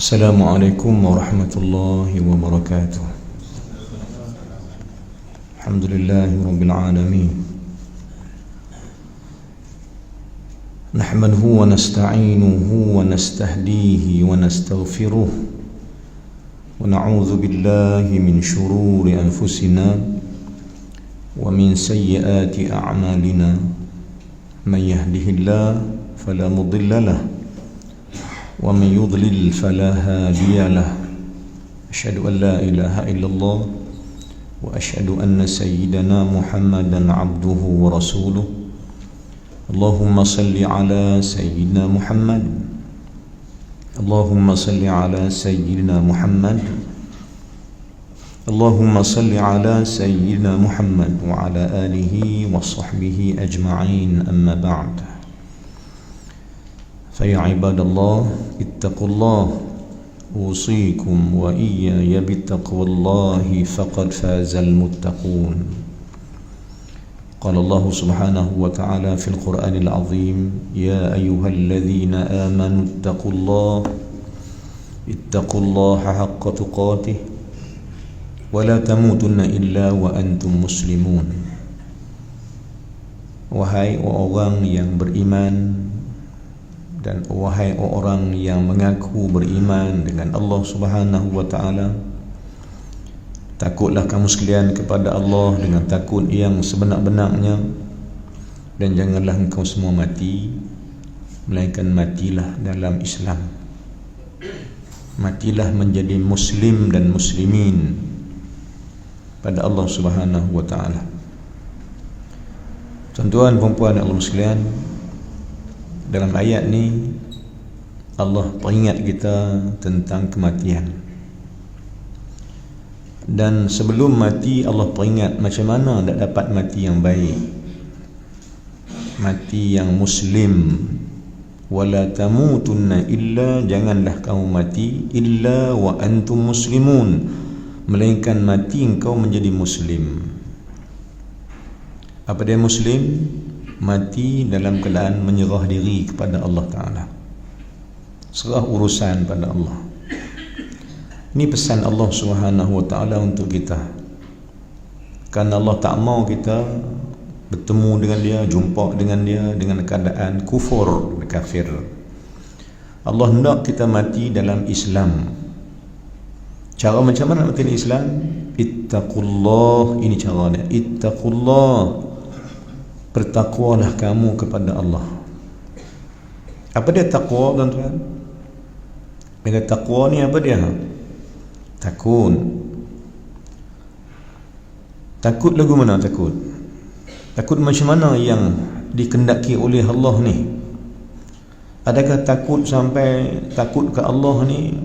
Assalamualaikum warahmatullahi wabarakatuh. Alhamdulillahi rabbil alamin. Nahmaduhu wa nasta'inuhu wa nastahdihi wa nastaghfiruh wa na'udzu billahi min shururi anfusina wa min sayyiati a'malina. Man yahdihillahu fala mudilla lahu wa man yudlil fala hadiya lahu. Asyhadu an la ilaha illallah wa asyhadu anna sayyidana Muhammadan abduhu wa rasuluh. Allahumma salli ala sayyidina Muhammad. Allahumma salli ala sayyidina Muhammad. Allahumma salli ala sayyidina Muhammad wa ala alihi wa sahbihi ajma'in, amma ba'd. Faya ibadallah, ittaqullah, usikum wa iyaya bittaqwallahi faqad fazal muttaqun. Qala Allah subhanahu wa ta'ala fil Qur'anil azim, ya ayyuhalladzina amanu ittaqullaha haqqa tuqatih wa la tamutunna illa wa antum muslimun. Wahai orang yang beriman dan wahai orang yang mengaku beriman dengan Allah Subhanahu wa ta'ala, takutlah kamu sekalian kepada Allah dengan takut yang sebenar-benarnya, dan janganlah engkau semua mati melainkan matilah dalam Islam. Matilah menjadi muslim dan muslimin pada Allah Subhanahu wa ta'ala. Tuan-tuan dan puan-puan Allah sekalian, dalam ayat ni Allah peringat kita tentang kematian. Dan sebelum mati Allah peringat macam mana nak dapat mati yang baik, mati yang muslim. Wala tamutunna illa, janganlah kamu mati illa wa antum muslimun, melainkan mati engkau menjadi muslim. Apa dia muslim? Mati dalam keadaan menyerah diri kepada Allah Ta'ala, serah urusan pada Allah. Ini pesan Allah Subhanahu wa ta'ala untuk kita, kerana Allah tak mau kita bertemu dengan dia, jumpa dengan dia dengan keadaan kufur, kafir. Allah hendak kita mati dalam Islam. Cara macam mana mati dalam Islam? Ittaqullah, ini cara dia. Ittaqullah, bertakwalah kamu kepada Allah. Apa dia takwa, tuan-tuan? Dia takwa ni apa dia? Takut. Takut lagu mana takut? Takut macam mana yang dikendaki oleh Allah ni? Adakah takut sampai takut ke Allah ni?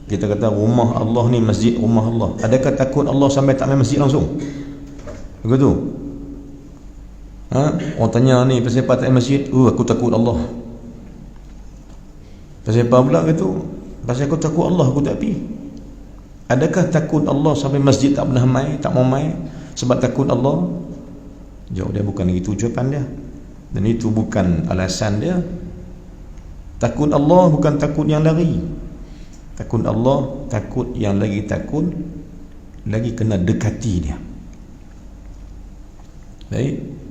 Kita kata rumah Allah ni masjid rumah Allah. Adakah takut Allah sampai tak main masjid langsung? Begitu? Orang tanya ni, pasal apa tak masjid? Aku takut Allah. Pasal apa pula gitu? Pasal aku takut Allah, aku tak pergi. Adakah takut Allah sampai masjid tak pernah mai, tak mau mai sebab takut Allah? Jawab dia, bukan itu jawapan dia, dan itu bukan alasan dia. Takut Allah bukan takut yang lari. Takut Allah, takut yang lagi takut, lagi kena dekati dia. Baik.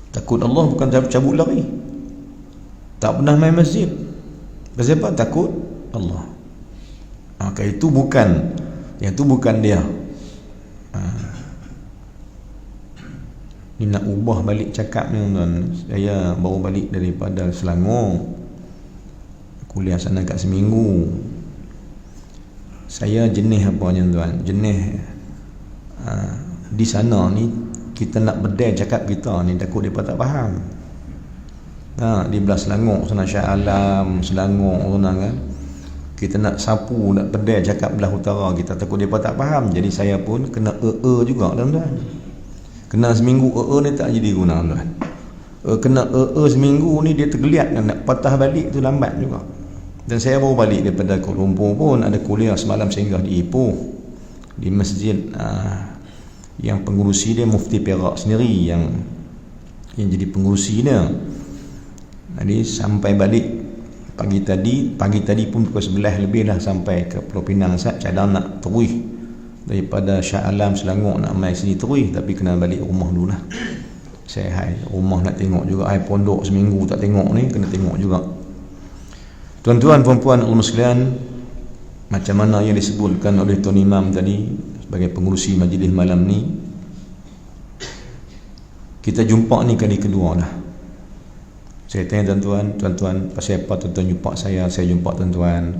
Takut Allah bukan cabut lari, tak pernah main masjid. Pasal apa? Takut Allah. Maka itu bukan, yang itu bukan dia. Ni nak ubah balik cakap ni, tuan. Saya baru balik daripada Selangor, kuliah sana kat seminggu. Saya jenis apa ni, tuan? Jenis di sana ni kita nak berdaya cakap kita ni, takut mereka tak faham. Di belah Selangor sana, Shah Alam, Selangor sana kan, kita nak sapu, nak berdaya cakap belah utara, kita takut mereka tak faham. Jadi saya pun kena juga, tuan-tuan. Kena seminggu ni tak jadi guna, tuan. Kena seminggu ni dia tergeliat, nak patah balik tu lambat juga. Dan saya baru balik daripada Kuala Lumpur pun, ada kuliah semalam singgah di Ipoh, di masjid yang pengurusi dia Mufti Perak sendiri yang jadi pengurusi dia. Jadi sampai balik pagi tadi pun pukul 11 lebih dah sampai ke Pulau Pinang. Cadang nak terus daripada Shah Alam Selangor nak mai sini terus, tapi kena balik rumah dulu lah. Saya rumah nak tengok juga, pondok seminggu tak tengok ni, kena tengok juga. Tuan-tuan puan-puan Allah sekalian, macam mana yang disebutkan oleh Tuan Imam tadi sebagai pengurusi majlis malam ni, kita jumpa ni kali kedua dah. Saya tanya tuan-tuan pasal apa tuan-tuan jumpa saya jumpa tuan-tuan.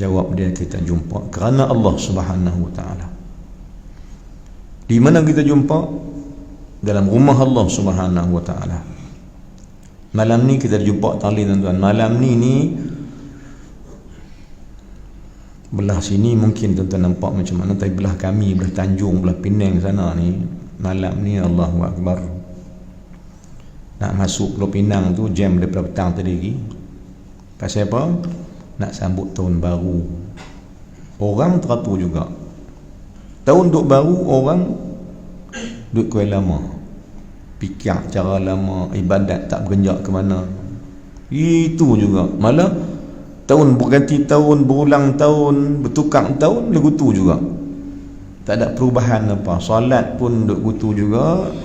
Jawab dia, kita jumpa kerana Allah Subhanahu Wa Taala. Di mana kita jumpa? Dalam rumah Allah Subhanahu Wa Taala. Malam ni kita jumpa tali tuan-tuan. Malam ni belah sini mungkin tuan-tuan nampak macam mana, tapi belah kami, belah Tanjung, belah Penang sana ni, malam ni Allahu Akbar. Nak masuk Pulau Pinang tu jam daripada petang tadi lagi. Pasal apa? Nak sambut tahun baru. Orang teratur juga. Tahun duk baru, orang duk kuih lama, fikir cara lama, ibadat tak bergenjak ke mana. Itu juga. Malah tahun berganti tahun, berulang tahun, bertukar tahun, dia gutu juga. Tak ada perubahan apa. Solat pun duk gutu juga.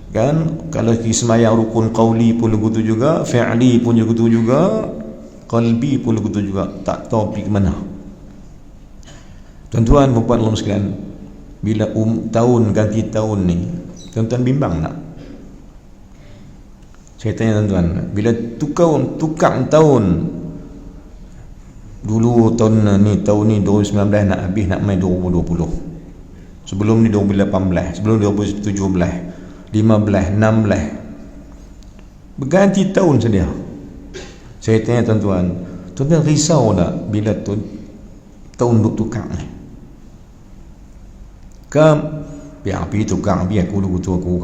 Kan? Kalau sembahyang rukun qauli pun gutu juga, fi'li pun gutu juga, qalbi pun gutu juga. Tak tahu pergi ke mana. Tuan-tuan puan-puan Allah sekalian, bila tahun ganti tahun ni, tuan-tuan bimbang tak? Saya tanya tuan-tuan, bila tukar tahun, dulu tahun ni 2019 nak habis, nak main 2020. Sebelum ni 2018, sebelum 2017, 15, 16. Berganti tahun saja. Saya tanya tuan-tuan risau tak bila tahun duk tukar ni? Biar pergi tukar, biar aku dulu aku.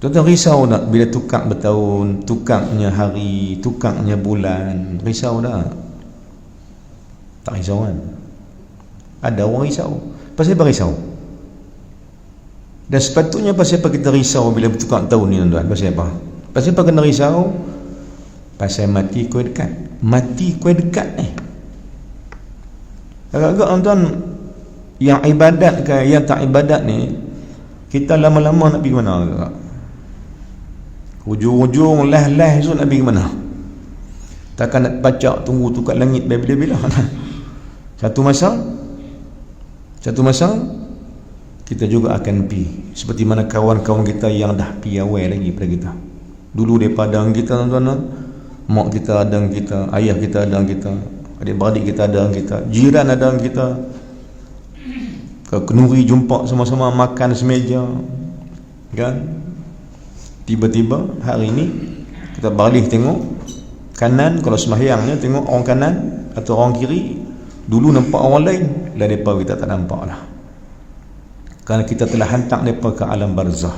Tuan-tuan risau tak bila tukar bertahun, tukarnya hari, tukarnya bulan? Risau tak? Tak risau kan? Ada orang risau. Pasal apa risau? Dan sepatutnya pasal apa kita risau bila bertukar tahun ni tuan-tuan? Pasal apa? Pasal apa kena risau? Pasal mati kuih dekat. Mati kuih dekat ni. Agak-agak tuan-tuan, yang ibadat ke yang tak ibadat ni, kita lama-lama nak pergi mana agak? Hujung-hujung lah so nak pergi mana? Takkan nak baca tunggu tu kat langit bila-bila. Satu masa kita juga akan pergi, seperti mana kawan-kawan kita yang dah pergi awal lagi pada kita. Dulu daripada kita tuan-tuan, mak kita ada kita, ayah kita ada kita, adik-beradik kita ada kita, jiran ada kita. Ke Kenuri jumpa sama-sama makan semeja, kan? Tiba-tiba hari ni kita balik tengok kanan, kalau sembahyangnya tengok orang kanan atau orang kiri. Dulu nampak orang lain, lah depa kita tak nampak lah. Kerana kita telah hantar mereka ke alam barzah.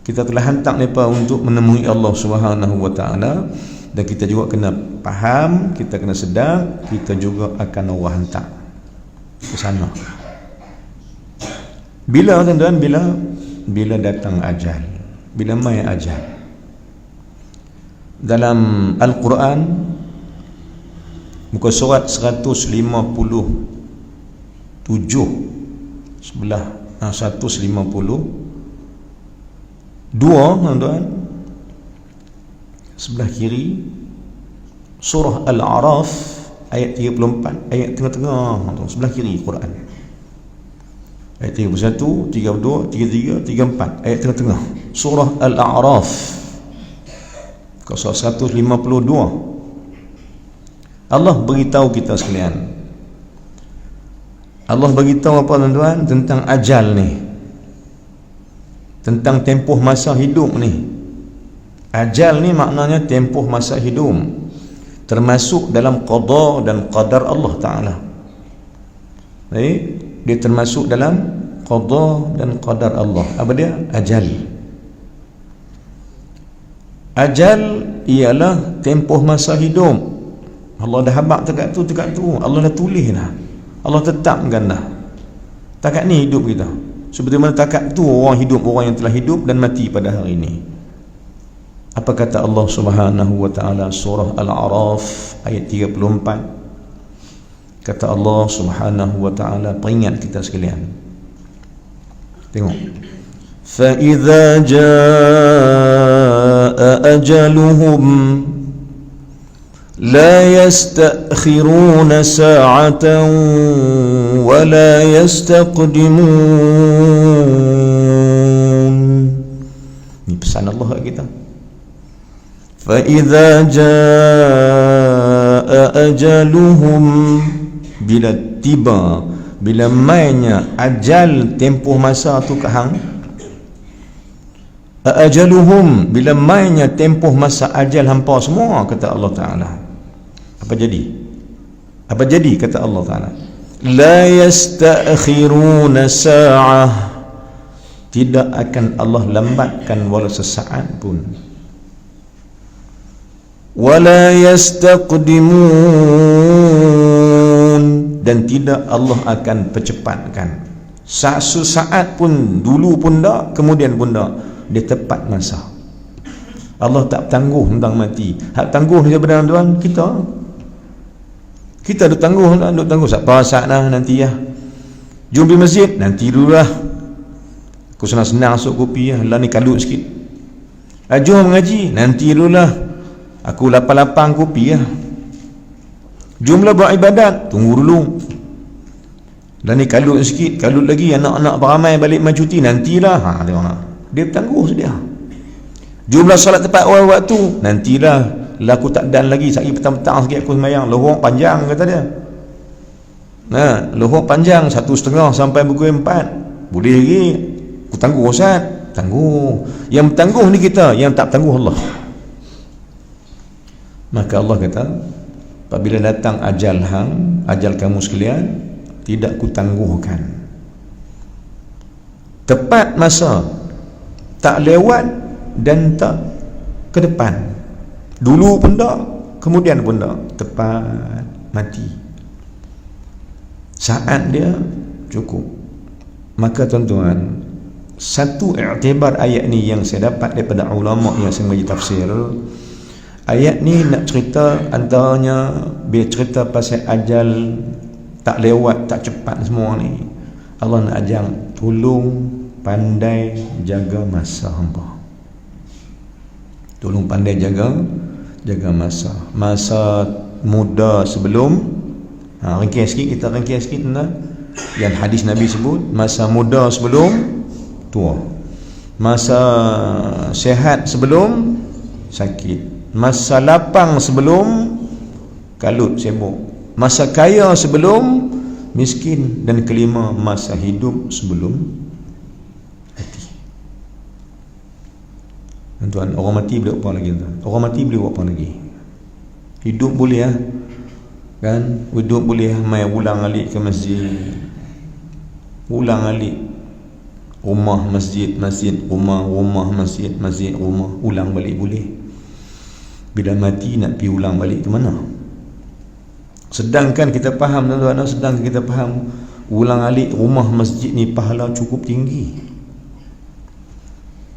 Kita telah hantar mereka untuk menemui Allah Subhanahu Wa Taala. Dan kita juga kena faham, kita kena sedar, kita juga akan Allah hantar ke sana. Bila tuan-tuan, bila datang ajal, bila mai ajal. Dalam Al-Quran muka surat 157 sebelah 152 tuan-tuan, sebelah kiri surah Al-A'raf ayat 34, ayat tengah-tengah sebelah kiri Quran, ayat 31, 32, 33, 34, ayat tengah-tengah surah Al-A'raf surah 152. Allah beritahu kita sekalian, Allah beritahu apa tuan-tuan tentang ajal ni, tentang tempoh masa hidup ni. Ajal ni maknanya tempoh masa hidup, termasuk dalam qada dan qadar Allah Ta'ala. Baik, dia termasuk dalam qada dan qadar Allah. Apa dia? Ajal. Ajal ialah tempoh masa hidup. Allah dah habaq dekat tu. Allah dah tulis dah. Allah tetapkan dah. Takat ni hidup kita. Seperti mana takat tu orang hidup, orang yang telah hidup dan mati pada hari ini. Apa kata Allah Subhanahu wa taala surah Al-A'raf ayat 34? Kata Allah Subhanahu wa taala, peringat kita sekalian. Tengok. Fa idza jaa ajaluhum la yasta'khiruna sa'atan wa la yastaqdimun. Ini pesan Allah kepada kita. Fa idza jaa ajaluhum, bila tiba, bila mainnya ajal, tempoh masa tu ke hang, ajaluhum, bila mainnya tempoh masa ajal hampa semua, kata Allah Ta'ala, apa jadi? Apa jadi kata Allah Ta'ala? La yasta'khiruna sa'ah, tidak akan Allah lambatkan walau sesaat pun. Wala yastaqdimun, dan tidak Allah akan percepatkan. Satu saat pun, dulu pun tak, kemudian pun tak. Dia tepat masa. Allah tak tangguh tentang mati. Hak tangguh ni sebenarnya tuan, kita duk tangguh, duk tangguh siapa saat lah nanti ya. Jom pergi masjid, nanti dulu lah. Aku senang-senang masuk kopi lah, lah ni kalut sikit. Jom mengaji, nanti dulu lah. Aku lapang-lapang kopi lah. Jomlah buat ibadat, tunggu dulu. Dan ni kalut sikit, kalut lagi, anak-anak beramai balik macuti, nantilah. Tengok, dia tangguh sedia. Jomlah solat tepat awal waktu, nantilah. Lah aku tak dan lagi, sekali petang-petang sikit aku sembahyang. Lohok panjang kata dia. Lohok panjang 1.5 sampai pukul 4. Boleh lagi. Aku tangguh Ustaz, tangguh. Yang bertangguh ni kita, yang tak tangguh Allah. Maka Allah kata, apabila datang ajal hang, ajal kamu sekalian, tidak ku tangguhkan. Tepat masa, tak lewat dan tak ke depan. Dulu pun tak, kemudian pun tak. Tepat mati. Saat dia cukup. Maka tuan-tuan, satu iktibar ayat ni yang saya dapat daripada ulama yang saya mengaji tafsir, ayat ni nak cerita antaranya, bila cerita pasal ajal tak lewat, tak cepat semua ni, Allah nak ajang tolong pandai jaga masa hamba. Tolong pandai jaga masa. Masa muda sebelum, ringkis sikit, kita ringkis sikit tentang yang hadis Nabi sebut, masa muda sebelum tua, masa sehat sebelum sakit, masa lapang sebelum kalut sibuk, masa kaya sebelum miskin, dan kelima, masa hidup sebelum mati. Tuan, orang mati boleh apa lagi tuan? Orang mati boleh buat apa lagi? Hidup boleh lah kan? Hidup boleh mai ulang alik ke masjid, ulang alik rumah masjid, masjid rumah, rumah masjid, masjid rumah, ulang balik boleh. Bila mati nak pergi ulang balik ke mana? Sedangkan kita faham tuan-tuan, sedangkan kita faham ulang alik rumah masjid ni pahala cukup tinggi.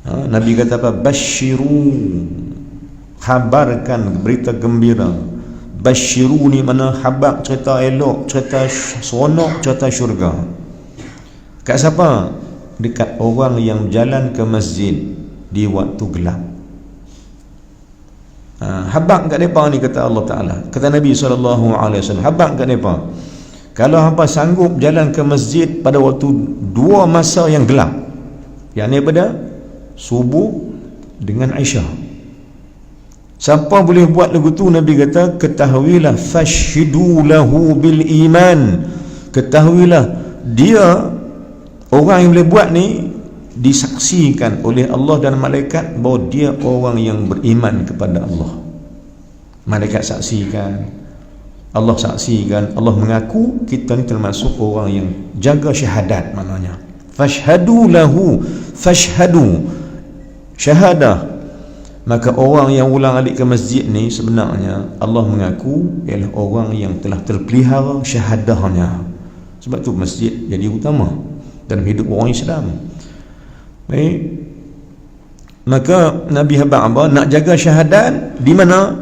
Nabi kata apa? Basyiru, khabarkan, berita gembira. Basyiru ni mana khabar, cerita elok, cerita seronok, cerita syurga. Kat siapa? Dekat orang yang jalan ke masjid di waktu gelap. Habaq kat mereka ni, kata Allah Ta'ala, kata Nabi SAW, habaq kat mereka, kalau hampa sanggup jalan ke masjid pada waktu dua masa yang gelap, yakni pada subuh dengan Aisyah. Siapa boleh buat lagu tu, Nabi kata, ketahuilah, fashhidu lahu bil iman, ketahuilah dia, orang yang boleh buat ni, disaksikan oleh Allah dan malaikat bahawa dia orang yang beriman kepada Allah. Malaikat saksikan, Allah saksikan, Allah mengaku kita ni termasuk orang yang jaga syahadat. Maknanya fashhadu lahu, fashhadu, syahadah. Maka orang yang ulang alik ke masjid ni sebenarnya Allah mengaku ialah orang yang telah terpelihara syahadahnya. Sebab tu masjid jadi utama dalam hidup orang Islam. Baik. Maka Nabi habaq apa? Nak jaga syahadat di mana?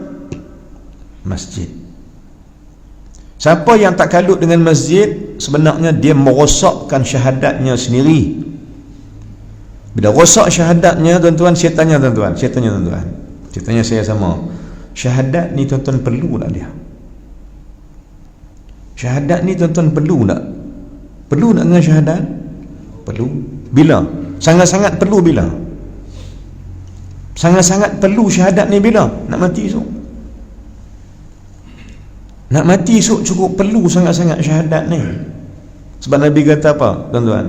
Masjid. Siapa yang tak kalut dengan masjid, sebenarnya dia merosakkan syahadatnya sendiri. Bila rosak syahadatnya, tuan-tuan, saya tanya saya sama, syahadat ni tuan-tuan perlu tak dia? Syahadat ni tuan-tuan perlu tak? Perlu nak dengan syahadat? Perlu. Bila? Sangat-sangat perlu bila? Sangat-sangat perlu syahadat ni bila? Nak mati esok. Nak mati esok cukup perlu sangat-sangat syahadat ni. Sebab Nabi kata apa, tuan-tuan?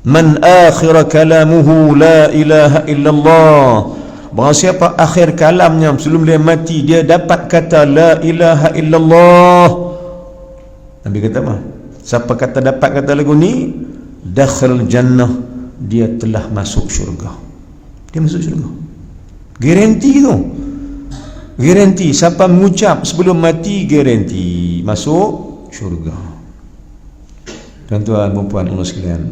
Man akhir kalamuhu la ilaha illallah. Barang siapa akhir kalamnya sebelum dia mati, dia dapat kata la ilaha illallah. Nabi kata apa? Siapa kata dapat kata lagu ni, dakhal jannah, dia telah masuk syurga. Dia masuk syurga. Garanti tu. Garanti. Siapa mengucap sebelum mati, garanti masuk syurga. Tuan-tuan, puan-puan, Allah sekalian,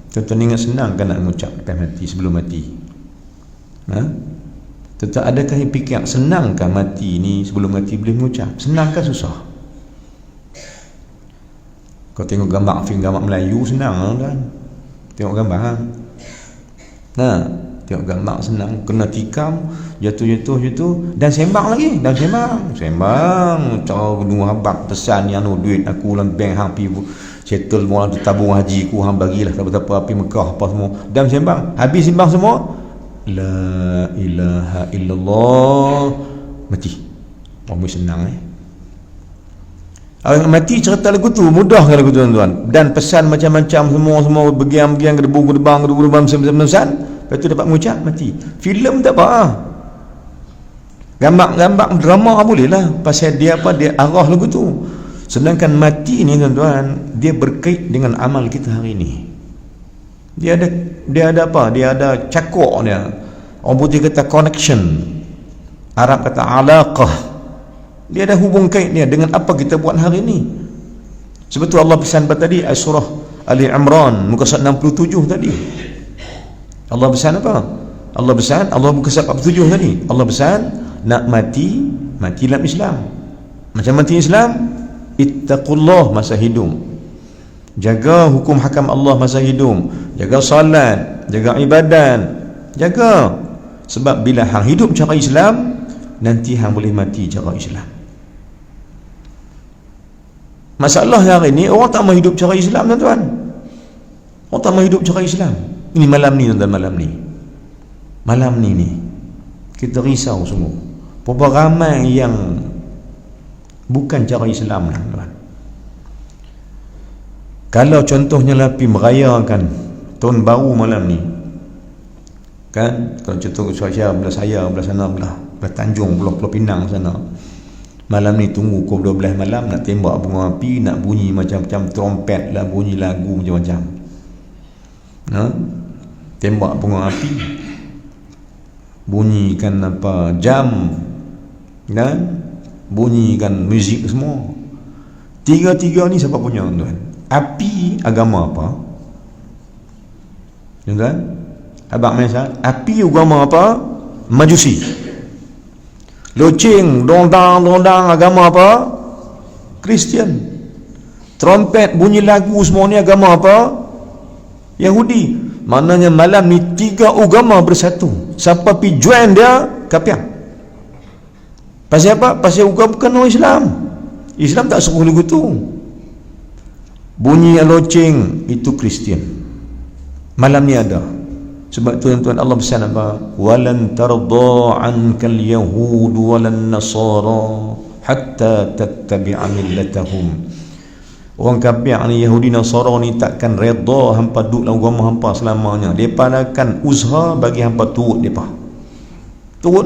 tuan-tuan ingat senang kan nak mengucap lepas mati, sebelum mati? Tuan-tuan, adakah yang fikir senangkah mati ni sebelum mati boleh mengucap? Senangkah susah? Kau tengok gambar film, gambar Melayu senang kan? Tengok gambar tengok gambar senang. Kena tikam, jatuh dan sembang lagi. Sembang cara kedua habak pesan yang duit aku dalam bank hang pi settle mula tabung haji ku hang bagilah apa-apa api Mekah apa semua. Dan sembang, habis sembang semua, la ilaha illallah, mati. Orang senang Orang mati cerita lagu tu mudah kan lagu tu, tuan-tuan. Dan pesan macam-macam semua bergiang-giang gedebang pesan. Lepas tu dapat mengucap mati. Filem tak apa. Gambar drama boleh lah. Pasal dia apa? Dia arah lagu tu. Sedangkan mati ni, tuan-tuan, dia berkait dengan amal kita hari ni. Dia ada apa? Dia ada cakok dia. Orang putih kata connection. Arab kata alaqah. Dia ada hubung kait dia dengan apa kita buat hari ni. Sebab tu Allah pesan tadi surah Ali Imran muka surat 67 tadi. Allah pesan apa? Allah muka surat 47 tadi. Allah pesan nak mati dalam Islam. Macam mati Islam, ittaqullah masa hidup. Jaga hukum hakam Allah masa hidup. Jaga salat, jaga ibadat, jaga. Sebab bila hang hidup cara Islam, nanti hang boleh mati cara Islam. Masalah hari ni orang tak mau hidup cara Islam, tuan-tuan. Orang tak mau hidup cara Islam. Ini malam ni, tuan-tuan, malam ni kita risau semua. Berapa ramai yang bukan cara Islam lah, tuan. Kalau contohnya lah pergi merayakan tahun baru malam ni, kan? Kalau contoh saya belah sana belah Tanjung, belah Pulau Pinang sana, malam ni tunggu pukul 12 malam nak tembak bunga api, nak bunyi macam-macam trompet lah, bunyi lagu macam-macam. Tembak bunga api, bunyikan apa jam, dan bunyikan muzik semua. Tiga-tiga ni siapa punya, tuan? Api agama apa? Tuan? Abang Maisa, api agama apa? Majusi. Loceng, dondang agama apa? Kristian. Trompet, bunyi lagu semua ni agama apa? Yahudi. Maknanya malam ni tiga agama bersatu. Siapa pergi join dia, kafir. Pasal apa? Pasal agama bukan orang Islam. Islam tak suruh lagu tu. Bunyi loceng itu Kristian. Malam ni ada. Sebab tu, tuan-tuan, Allah pesan apa? Walan tarda ankal yahud walan nasara hatta tattabi'a millatahum. Orang kafir ni, Yahudi Nasara ni takkan redha hampa duduk dalam agama hampa selamanya. Depa akan usaha bagi hampa turut depa. Turut.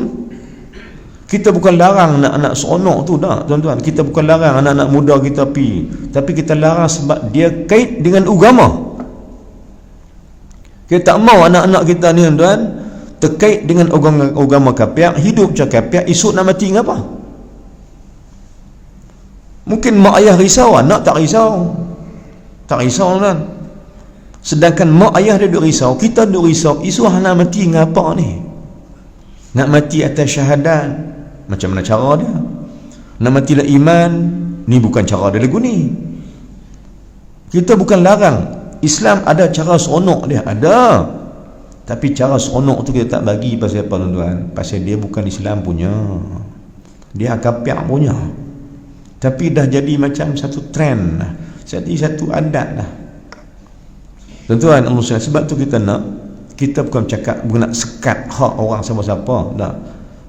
Kita bukan larang anak-anak seronok tu dah, tuan-tuan. Kita bukan larang anak-anak muda kita pi, tapi kita larang sebab dia kait dengan agama. Kita tak mau anak-anak kita ni, tuan-tuan, terkait dengan agama kafir, hidup macam kafir, esok nak mati ngapa? Mungkin mak ayah risau, anak tak risau. Tak risau, kan? Sedangkan mak ayah dia duk risau, kita duk risau, esok nak mati ngapa ni? Nak mati atas syahadat, macam mana cara dia? Nak matilah iman, ni bukan cara dia lagu ni. Kita bukan larang. Islam ada cara seronok dia, ada. Tapi cara seronok tu kita tak bagi. Pasal apa tuan-tuan? Pasal dia bukan Islam punya, dia kafir punya. Tapi dah jadi macam satu trend lah, jadi satu adat lah. Tuan-tuan, sebab tu kita bukan cakap, bukan nak sekat hak orang siapa-siapa, tak.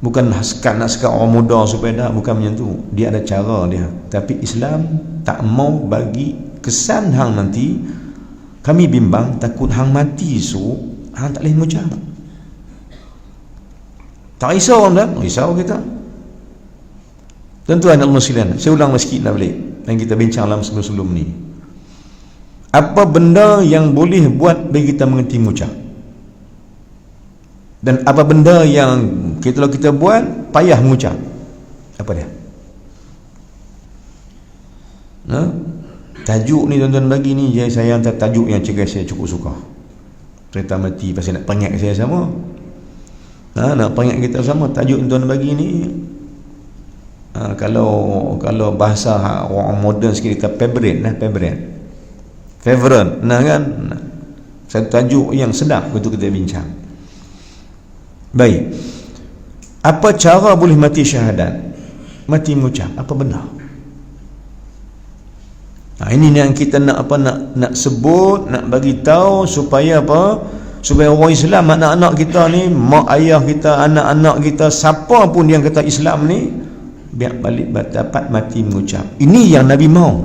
Bukan nak sekat orang muda supaya tak, bukan macam tu. Dia ada cara dia. Tapi Islam tak mau bagi kesan hang nanti kami bimbang, takut hang mati hang tak boleh mengucap. Tak risau orang dah, risau kita. Tuan-tuan Allah sekalian, saya ulang sikit lah balik yang kita bincang dalam sebelum-sebelum ni. Apa benda yang boleh buat bagi kita mengerti mengucap? Dan apa benda yang kalau kita buat payah mengucap? Apa dia? Tajuk ni tuan-tuan bagi ni, saya hantar tajuk yang saya cukup suka. Cerita mati pasal nak peringat saya sama. Nak peringat kita sama. Tajuk yang tuan bagi ni, kalau bahasa orang moden sikit, kita favorite kan. Satu tajuk yang sedap untuk kita bincang. Baik, apa cara boleh mati syahadat? Mati mengucap, apa benar? Ini yang kita nak sebut, nak bagi tahu supaya apa? Supaya orang Islam, anak-anak kita ni, mak ayah kita, anak-anak kita, siapa pun yang kata Islam ni, biar balik dapat mati mengucap. Ini yang Nabi mau.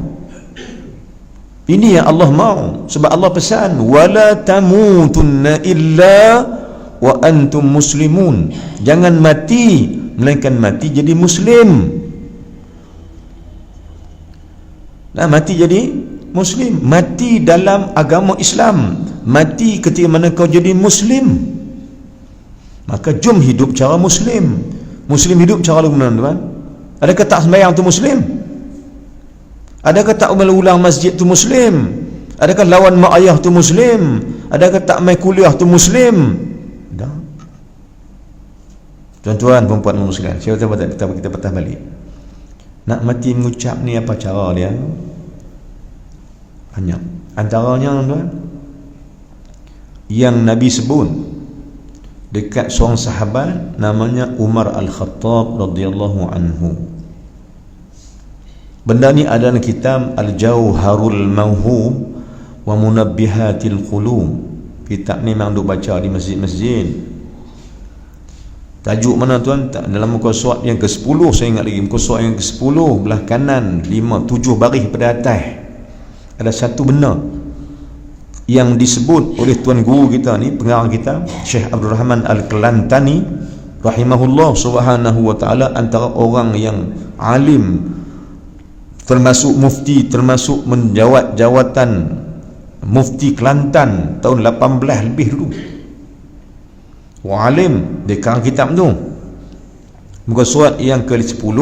Ini yang Allah mau. Sebab Allah pesan, wala tamutunna illa wa antum muslimun. Jangan mati melainkan mati jadi muslim. Mati jadi muslim, mati dalam agama Islam, mati ketika mana kau jadi muslim. Maka jom hidup cara muslim. Muslim hidup cara lagu mana tuan? Adakah tak sembahyang tu muslim? Adakah tak ulang masjid tu muslim? Adakah lawan mak ayah tu muslim? Adakah tak main kuliah tu muslim? Dah. Tuan-tuan, perempuan muslim, saya kita patah balik. Nak mati mengucap ni apa cara dia? Banyak. Antaranya tuan, yang Nabi sebut dekat seorang sahabat namanya Umar Al-Khattab radhiyallahu anhu. Benda ni ada dalam kitab Al-Jauharul Mawhub wa Munabbihatil Qulub. Kitab ni memang duk baca di masjid-masjid. Tajuk mana tuan? Dalam muka surat yang ke-10, saya ingat lagi, muka surat yang ke-10 belah kanan 7 baris pada atas, ada satu benda yang disebut oleh tuan guru kita ni, pengarang kita Syekh Abdul Rahman Al-Kelantani rahimahullah subhanahu wa ta'ala, antara orang yang alim, termasuk mufti, termasuk menjawat jawatan mufti Kelantan tahun 18 lebih dulu. Alim, dia karang kitab tu, muka surat yang ke-10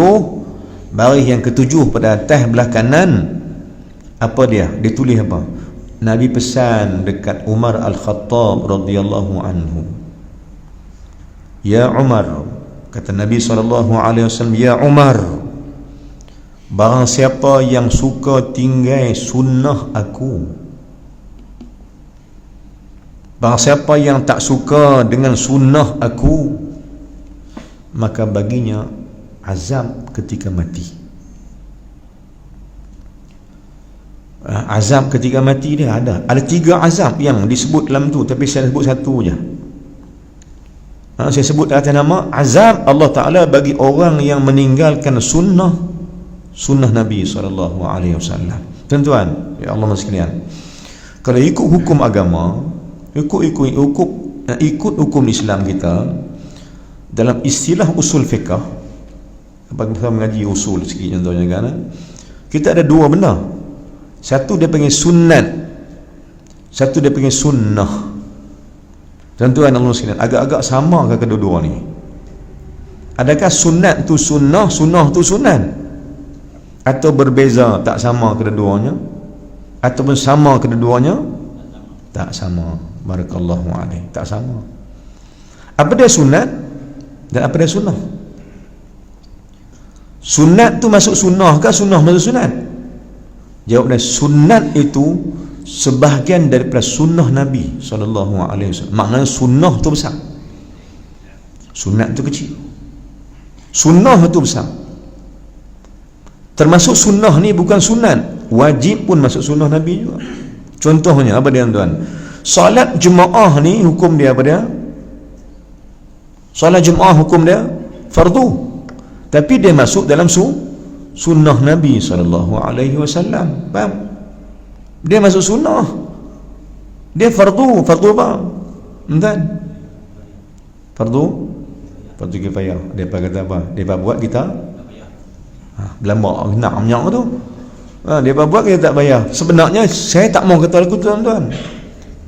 baris yang ke-7 pada atas belah kanan. Apa dia? Dia tulis apa? Nabi pesan dekat Umar Al-Khattab radhiyallahu anhu, ya Umar, kata Nabi SAW, ya Umar, barang siapa yang suka tinggal sunnah aku, barang siapa yang tak suka dengan sunnah aku, maka baginya azab ketika mati. Azab ketika mati dia ada 3 azab yang disebut dalam tu, tapi saya sebut satu je. Saya sebut atas nama azab Allah Ta'ala bagi orang yang meninggalkan sunnah Nabi SAW. Tuan-tuan, ya Allah sekalian, kalau ikut hukum agama, ikut hukum Islam kita, dalam istilah usul fiqh, apabila kita mengaji usul sikit contohnya kan, kita ada 2 benda. Satu dia panggil sunat, satu dia panggil sunnah. Tuan-tuan Allah sekalian, agak-agak sama ke kedua-dua ni? Adakah sunat tu sunnah, sunnah tu sunat? Atau berbeza, tak sama kedua-duanya? Ataupun sama kedua-duanya? Tak sama. Barakallahu alaih, tak sama. Apa dia sunat? Dan apa dia sunnah? Sunat tu masuk sunnah ke sunnah masuk sunat? Jawabnya, sunat itu sebahagian daripada sunnah Nabi SAW. Maknanya sunnah tu besar, sunat tu kecil. Sunnah tu besar. Termasuk sunnah ni bukan sunat, wajib pun masuk sunnah Nabi juga. Contohnya apa dia tuan? Solat Jumaah ni hukum dia apa dia? Solat Jumaah hukum dia fardu, tapi dia masuk dalam sunnah Nabi SAW. Faham? Dia masuk sunnah, dia fardu. Fardu apa? Entah. Fardu kifayah. Depa kata apa? Depa buat kita belambak nak minyak tu. Depa buat kita tak bayar. Sebenarnya saya tak mau kata lagu tuan-tuan.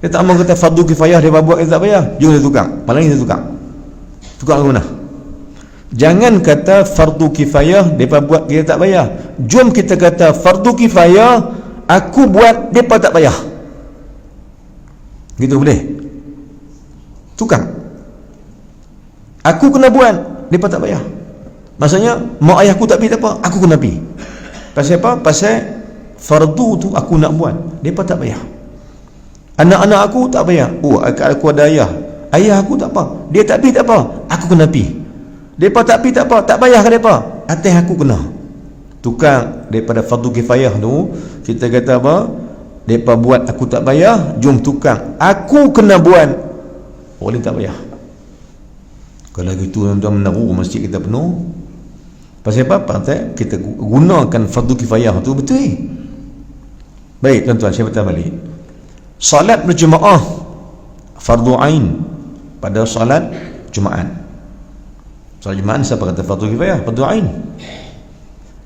Dia tak mau kata fardu kifayah, depa buat kita tak bayar. Jom kita tukar. Malah kita tukar. Tukar ke mana? Jangan kata fardu kifayah depa buat kita tak bayar. Jom kita kata fardu kifayah aku buat depa tak bayar. Gitu boleh? Tukar. Aku kena buat, depa tak bayar. Maksudnya mak ayahku tak pergi tak apa, aku kena pergi. Pasal apa? Pasal fardu tu aku nak buat, depa tak bayar. Anak-anak aku tak bayar. Oh, aku ada ayah. Ayah aku tak apa, dia tak pergi tak apa, aku kena pergi. Depa tak pergi tak apa, tak bayar ke depa? Atas aku kena. Tukar daripada fardu kifayah tu, kita kata apa? Depa buat aku tak bayar, jom tukar. Aku kena buat, boleh tak bayar. Kalau gitu tuan-tuan meneru masjid kita penuh. Pasal apa? Pasal kita gunakan fardu kifayah tu betul. Baik tuan-tuan, saya bertanya balik. Salat berjemaah fardu ain pada salat Jumaat. Salat Jumaat siapa kata fardu kifayah? Fardu ain.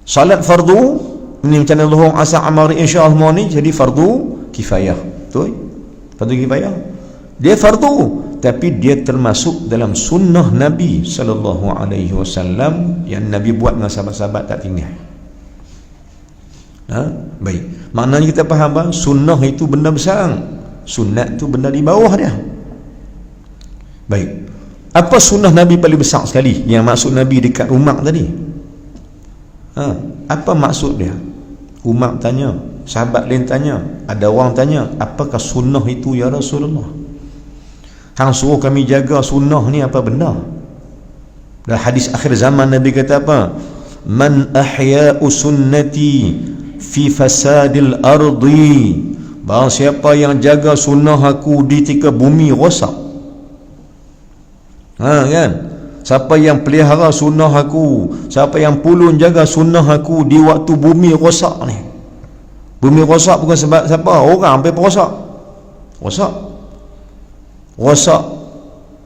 Salat fardu ini macam Zuhur, Asar, Amar, Isya, semua ni jadi fardu kifayah. Betul? Fardu kifayah. Dia fardu, tapi dia termasuk dalam sunnah Nabi SAW yang Nabi buat dengan sahabat-sahabat tak tinggal. Baik. Maknanya kita faham bang, sunnah itu benda besar, sunat itu benda di bawah dia. Baik. Apa sunnah Nabi paling besar sekali yang maksud Nabi dekat rumah tadi? Apa maksud dia? Umar tanya, sahabat lain tanya, ada orang tanya, apakah sunnah itu ya Rasulullah? Hang suruh kami jaga sunnah ni apa benda? Dalam hadis akhir zaman Nabi kata apa? Man ahya'u sunnati fi fasadil ardi. Barang siapa yang jaga sunnah aku di ketika bumi rosak. Kan? Siapa yang pelihara sunnah aku, siapa yang pulun jaga sunnah aku di waktu bumi rosak ni. Bumi rosak bukan sebab siapa? Orang sampai rosak. Rosak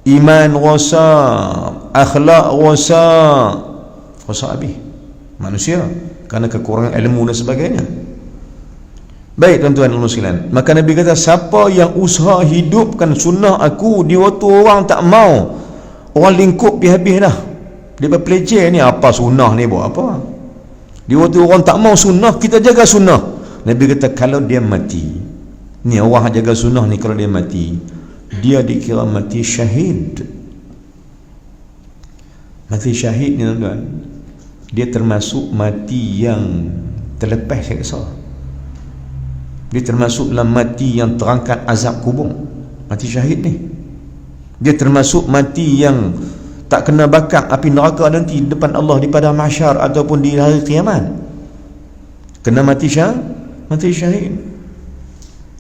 iman, rosak akhlak, rosak habis manusia kerana kekurangan ilmu dan sebagainya. Baik tuan-tuan dan muslimin, maka Nabi kata siapa yang usaha hidupkan sunnah aku di waktu orang tak mau, orang lingkup dia habis dah. Dia berpelecer ni, apa sunnah ni buat apa? Di waktu orang tak mau sunnah, kita jaga sunnah. Nabi kata kalau dia mati, ni orang jaga sunnah ni, kalau dia mati, dia dikira mati syahid. Mati syahid ni tuan-tuan, dia termasuk mati yang terlepas seksa. Dia termasuk dalam mati yang terangkat azab kubur. Mati syahid ni, dia termasuk mati yang tak kena bakar api neraka nanti depan Allah di padang mahsyar ataupun di hari kiamat. Kena mati syahid.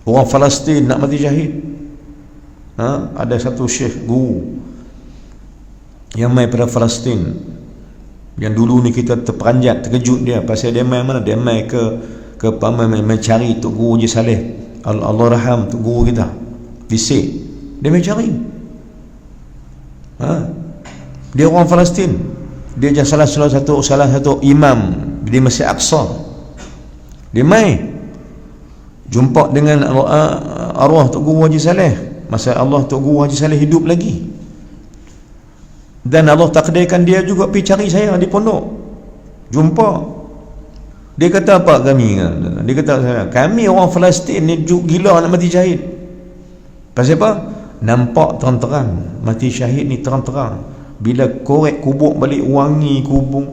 Orang Palestin nak mati syahid. Ada satu syekh guru yang mai pada Palestin, yang dulu ni kita terperanjat, terkejut dia pasal dia mai mana? Dia mai ke mencari Tok Guru Haji Saleh Allah raham, Tok Guru kita Bisik. Dia mencari. Dia orang Palestin. Dia salah satu imam di Masjid Aqsa. Dia mai jumpa dengan arwah Tok Guru Haji Saleh. Masa Allah Tok Guru Haji Saleh hidup lagi, dan Allah takdirkan dia juga pergi cari saya di pondok. Jumpa. Dia kata apa kami? Dia kata kami orang Palestin ni gila nak mati syahid. Pasal apa? Nampak terang-terang mati syahid ni terang-terang. bila korek kubur balik wangi kubur.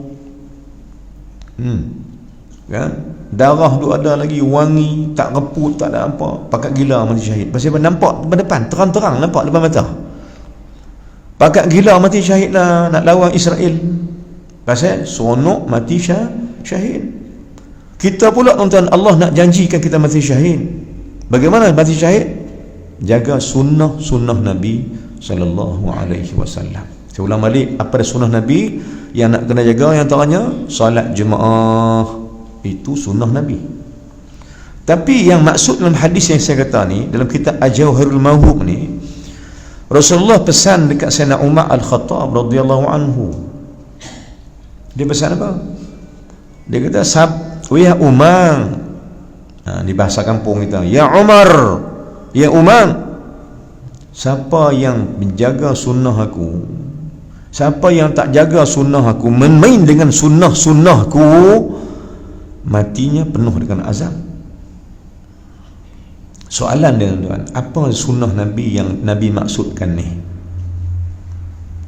Kan? Darah tu ada lagi wangi, tak reput, tak ada apa. Pakat gila mati syahid. Pasal apa? Nampak depan, terang-terang nampak depan mata. Pakat gila mati syahid lah, nak lawan Israel. Pasal seronok mati syahid. Kita pula tuan-tuan, Allah nak janjikan kita mati syahid. Bagaimana mati syahid? Jaga sunnah Nabi sallallahu alaihi wasallam. Saya ulang balik, apa ada sunnah Nabi yang nak kena jaga? Yang antaranya solat jemaah, itu sunnah Nabi. Tapi yang maksud dalam hadis yang saya kata ni, dalam kitab Al-Jawharul Mawhub ni, Rasulullah pesan dekat Sayyidina Umar Al-Khattab radhiyallahu anhu. Dia pesan apa? Dia kata, ya Umar, di bahasa kampung kita, ya Umar, ya Umar, siapa yang menjaga sunnah aku, siapa yang tak jaga sunnah aku, main dengan sunnahku, matinya penuh dengan azab. Soalan dia tuan, apa sunnah Nabi yang Nabi maksudkan ni?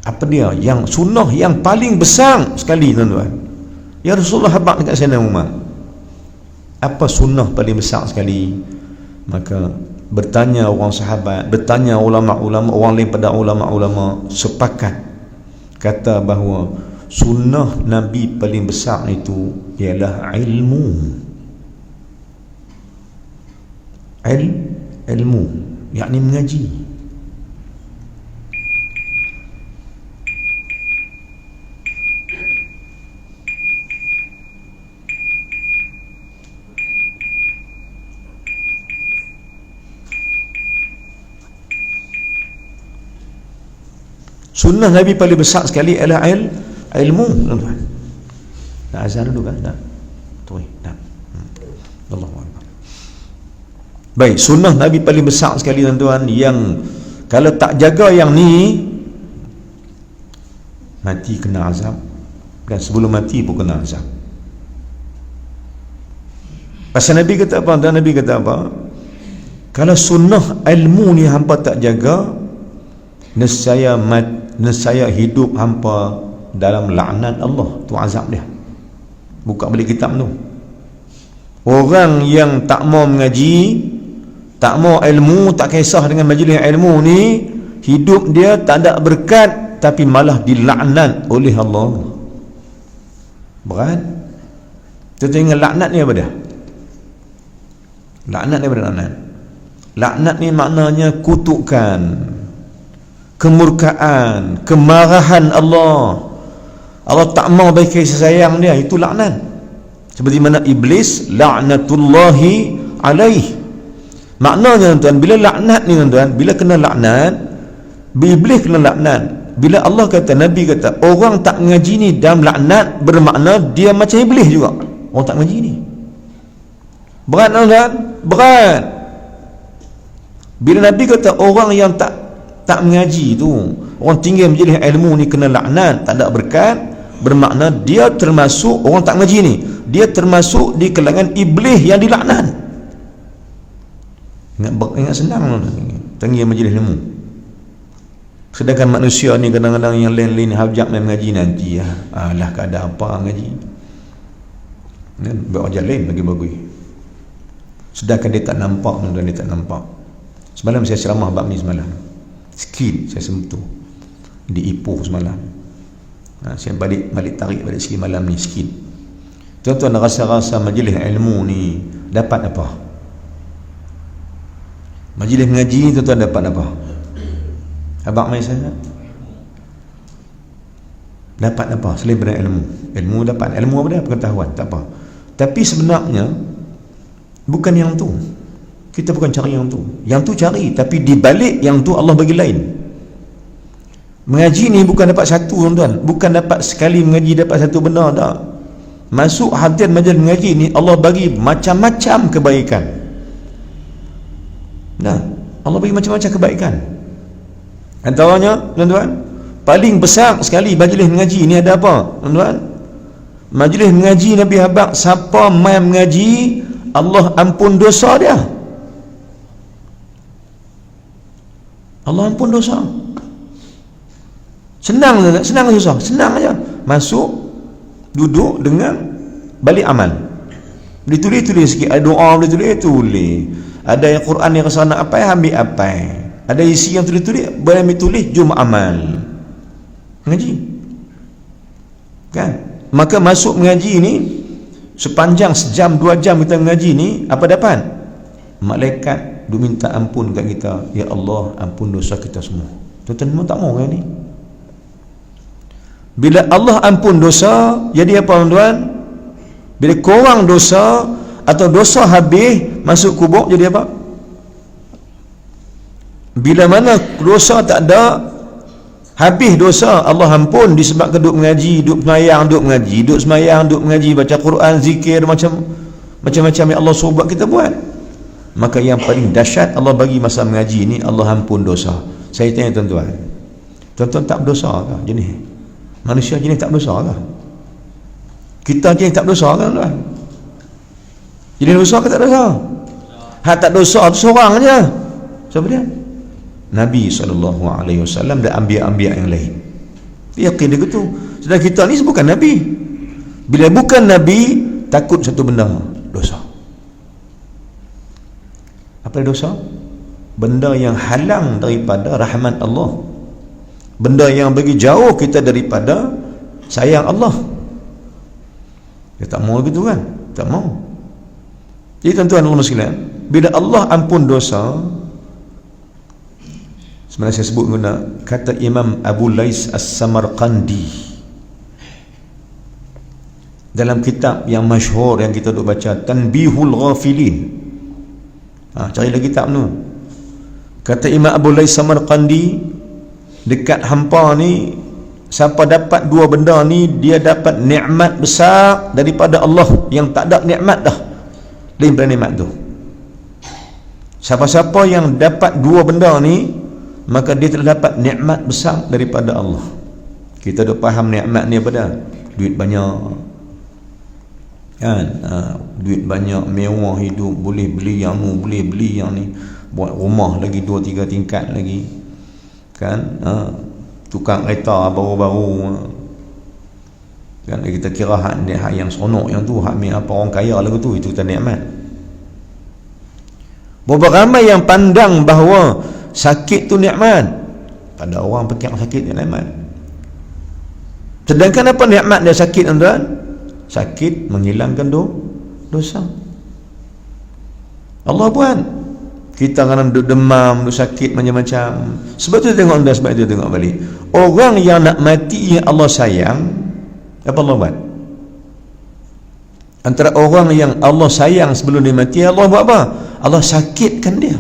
Apa dia? Yang sunnah yang paling besar sekali tuan-tuan. Ya Rasulullah habaq dekat Sayyidina Umar, apa sunnah paling besar sekali? Maka bertanya orang sahabat, bertanya ulama-ulama, orang lain pada ulama-ulama, sepakat kata bahawa sunnah Nabi paling besar itu ialah ilmu. Ilmu, yakni mengaji. Sunnah Nabi paling besar sekali ialah ilmu, tuan-tuan. Dah azan dulu kan? Dah. Tuai, dah. Allahu Akbar. Baik, sunnah Nabi paling besar sekali tuan-tuan, yang kalau tak jaga yang ni, mati kena azab, dan sebelum mati pun kena azab. Pasal Nabi kata apa? Dan Nabi kata apa? Kalau sunnah ilmu ni hampa tak jaga, nescaya hidup hampa dalam laknat Allah, tu azab dia. Buka balik kitab tu. Orang yang tak mau mengaji, tak mau ilmu, tak kisah dengan majlis ilmu ni, hidup dia tak ada berkat, tapi malah dilaknat oleh Allah. Berat. Kita ingat laknat ni apa dia? Laknat ni apa dia? Laknat ni maknanya kutukan, kemurkaan, kemarahan Allah. Allah tak mau bagi kasih sayang dia, itu laknat. Seperti mana iblis laknatullahi alaih. Maknanya tuan, bila laknat ni tuan, bila kena laknat, iblis kena laknat. Bila Allah kata, Nabi kata, orang tak ngaji ni dalam laknat, bermakna dia macam iblis juga. Orang tak ngaji ni berat tuan, berat. Bila Nabi kata orang yang tak mengaji tu, orang tinggal majlis ilmu ni kena laknat, tak ada berkat, bermakna dia termasuk orang tak mengaji ni, dia termasuk di kalangan iblis yang dilaknat. Ingat senang tinggal majlis ilmu. Sedangkan manusia ni kadang-kadang yang lain-lain hajak main mengaji nanti ya. Alah keadaan apa ngaji. Buat ajar lain bagi bagus. Sedangkan dia tak nampak, tuan, dia tak nampak. Semalam saya ceramah bab ni semalam. Sikit saya sentuh di Ipoh semalam. Saya balik tarik balik sikit malam ni sikit. Tuan-tuan rasa-rasa majlis ilmu ni dapat apa? Majlis mengaji ni tuan-tuan dapat apa? Abang mai saya dapat apa selain daripada ilmu? Ilmu dapat, ilmu apa dia? Pengetahuan, tak apa. Tapi sebenarnya bukan yang tu. Kita bukan cari yang tu. Yang tu cari, tapi di balik yang tu Allah bagi lain. Mengaji ni bukan dapat satu tuan-tuan, bukan dapat sekali mengaji dapat satu benda, tak. Masuk hadir majlis mengaji ni Allah bagi macam-macam kebaikan. Nah, Allah bagi macam-macam kebaikan. Antaranya tuan-tuan, paling besar sekali majlis mengaji ni ada apa tuan-tuan? Majlis mengaji Nabi habaq, siapa mai mengaji Allah ampun dosa dia. Allah ampun dosa. Senang ke susah? Senang aja. Masuk, duduk, dengar, balik amal. Boleh tulis sikit. Ada doa boleh tulis. Ada yang Quran yang rasa nak apa, ambil apa. Ada isi yang tulis, boleh ambil tulis, jom amal. Mengaji. Kan? Maka masuk mengaji ni, sepanjang sejam, 2 jam kita mengaji ni, apa dapat? Malaikat dia minta ampun kat kita. Ya Allah, ampun dosa kita semua. Tuan-tuan tak mau kan ni? Bila Allah ampun dosa, jadi apa tuan-tuan? Bila korang dosa atau dosa habis masuk kubur, jadi apa? Bila mana dosa tak ada, habis dosa, Allah ampun disebabkan duduk mengaji, duduk semayang, duduk mengaji, baca Quran, zikir, macam-macam yang Allah suruh buat kita buat. Maka yang paling dahsyat, Allah bagi masa mengaji ni, Allah ampun dosa. Saya tanya tuan-tuan, tak berdosa ke jenis? Manusia jenis tak berdosa ke? Kita jenis tak berdosa ke tuan? Jenis dosa ke tak dosa? Hak tak dosa tu seorang je. Siapa dia? Nabi SAW dan anbiya-anbiya yang lain. Dia yakin dia gitu. Sedangkan kita ni bukan Nabi. Bila bukan Nabi, takut satu benda, dosa. Apa dosa? Benda yang halang daripada rahmat Allah, benda yang bagi jauh kita daripada sayang Allah. Dia tak mau gitu kan? Tak mau. Jadi tuan-tuan Allah sekalian, bila Allah ampun dosa, sebenarnya saya sebut guna kata Imam Abu Lais As-Samarqandi dalam kitab yang masyhur yang kita duk baca, Tanbihul Ghafilin. Carilah kitab tu. Kata Imam Abu Lais Samarqandi, dekat hampa ni, siapa dapat 2 benda ni, dia dapat nikmat besar daripada Allah yang tak ada nikmat dah lain daripada nikmat tu. Siapa-siapa yang dapat 2 benda ni, maka dia telah dapat nikmat besar daripada Allah. Kita dah faham nikmat ni apa dah? Duit banyak kan, duit banyak, mewah hidup, boleh beli yang ni, boleh beli yang ni, buat rumah lagi 2-3 tingkat lagi kan, tukang kereta baru-baru kan. Kita kira hak yang seronok yang tu, hak apa orang kaya lagu tu, itu kita nikmat. Berapa ramai yang pandang bahawa sakit tu nikmat, pada orang fikir sakit tu nikmat. Sedangkan apa nikmat dia sakit tuan-tuan? Sakit menghilangkan dosa. Allah buat. Kita kadang duduk demam, duduk sakit macam-macam. Sebab tu tengok anda, sebab tu tengok balik. Orang yang nak mati yang Allah sayang, apa Allah buat? Antara orang yang Allah sayang sebelum dia mati, Allah buat apa? Allah sakitkan dia.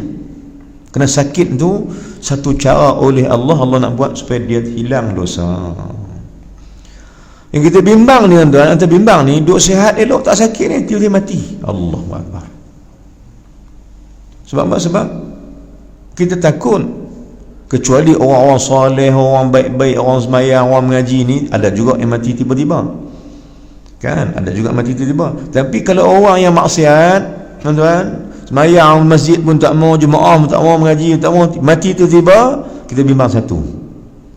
Kerana sakit tu satu cara oleh Allah nak buat supaya dia hilang dosa. Yang kita bimbang ni tuan-tuan, antara bimbang ni, duk sihat elok tak sakit ni, tiba-tiba mati. Allahu Akbar. Sebab apa? Sebab kita takut. Kecuali orang-orang soleh, orang baik-baik, orang semayang, orang mengaji ni, ada juga yang mati tiba-tiba kan, ada juga mati tiba-tiba. Tapi kalau orang yang maksiat tuan-tuan, semayang masjid pun tak mau, jemaah pun tak mau, mengaji tak mau, mati tiba-tiba, kita bimbang satu,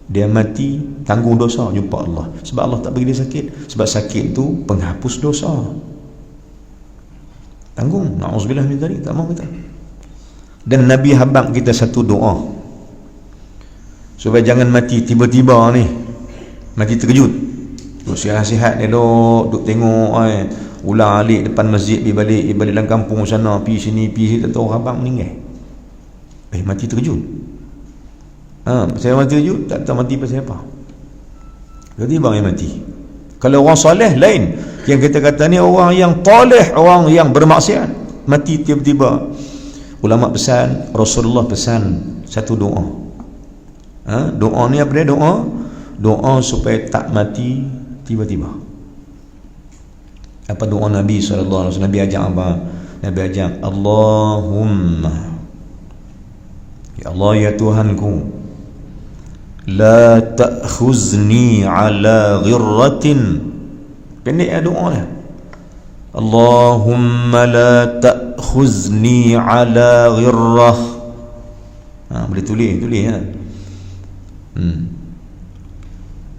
dia mati tanggung dosa jumpa Allah. Sebab Allah tak bagi dia sakit. Sebab sakit tu penghapus dosa, tanggung. Na'udzubillah min dzalik, tak mau kita. Dan Nabi habaq kita satu doa supaya jangan mati tiba-tiba ni, mati terkejut. Duk sihat-sihat elok, duk tengok ulang alik depan masjid, pergi balik dalam kampung sana, pergi sini, tak tahu habaq meninggal. Mati terkejut. Saya mati terkejut, tak tahu mati pasal apa. Jadi bang yang mati. Kalau orang soleh lain. Yang kita kata ni orang yang taleh, orang yang bermaksiat, mati tiba-tiba. Ulama pesan, Rasulullah pesan satu doa. Doa ni apa dia? Doa supaya tak mati tiba-tiba. Apa doa Nabi SAW? Nabi ajak apa? Nabi ajak, Allahumma, ya Allah ya Tuhanku, la ta'khuzni ala ghirratin. Pendek ya doa dia. Allahumma la ta'khuzni ala ghirrah. Boleh tulis ya.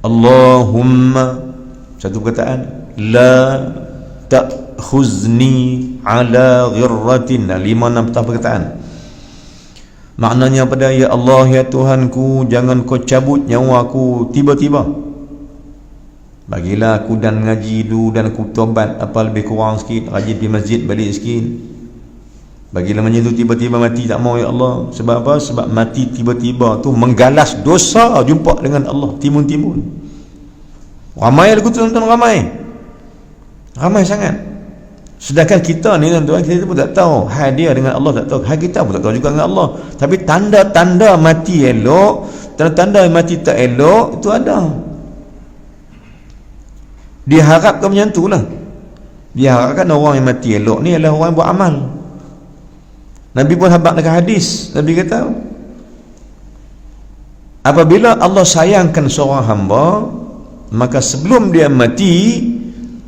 Allahumma, satu perkataan, la ta'khuzni ala ghirratin, 5-6 perkataan. Maknanya pada, ya Allah, ya Tuhanku, jangan kau cabut nyawa aku tiba-tiba. Bagilah aku dan ngaji dulu, dan aku tobat apa lebih kurang sikit, rajin pergi masjid balik sikit. Bagilah macam tu, tiba-tiba mati tak mau, ya Allah. Sebab apa? Sebab mati tiba-tiba tu menggalas dosa jumpa dengan Allah timbun-timbun. Ramai lagu tu, tuan-tuan, ramai sangat. Sedangkan kita ni, tuan-tuan, kita pun tak tahu hal dia dengan Allah, tak tahu hal kita pun tak tahu juga dengan Allah. Tapi tanda-tanda mati elok, tanda-tanda mati tak elok, itu ada. Diharapkan macam tu lah. Diharapkan orang yang mati elok ni adalah orang yang buat amal. Nabi pun habaq dekat hadis. Nabi kata, apabila Allah sayangkan seorang hamba, maka sebelum dia mati,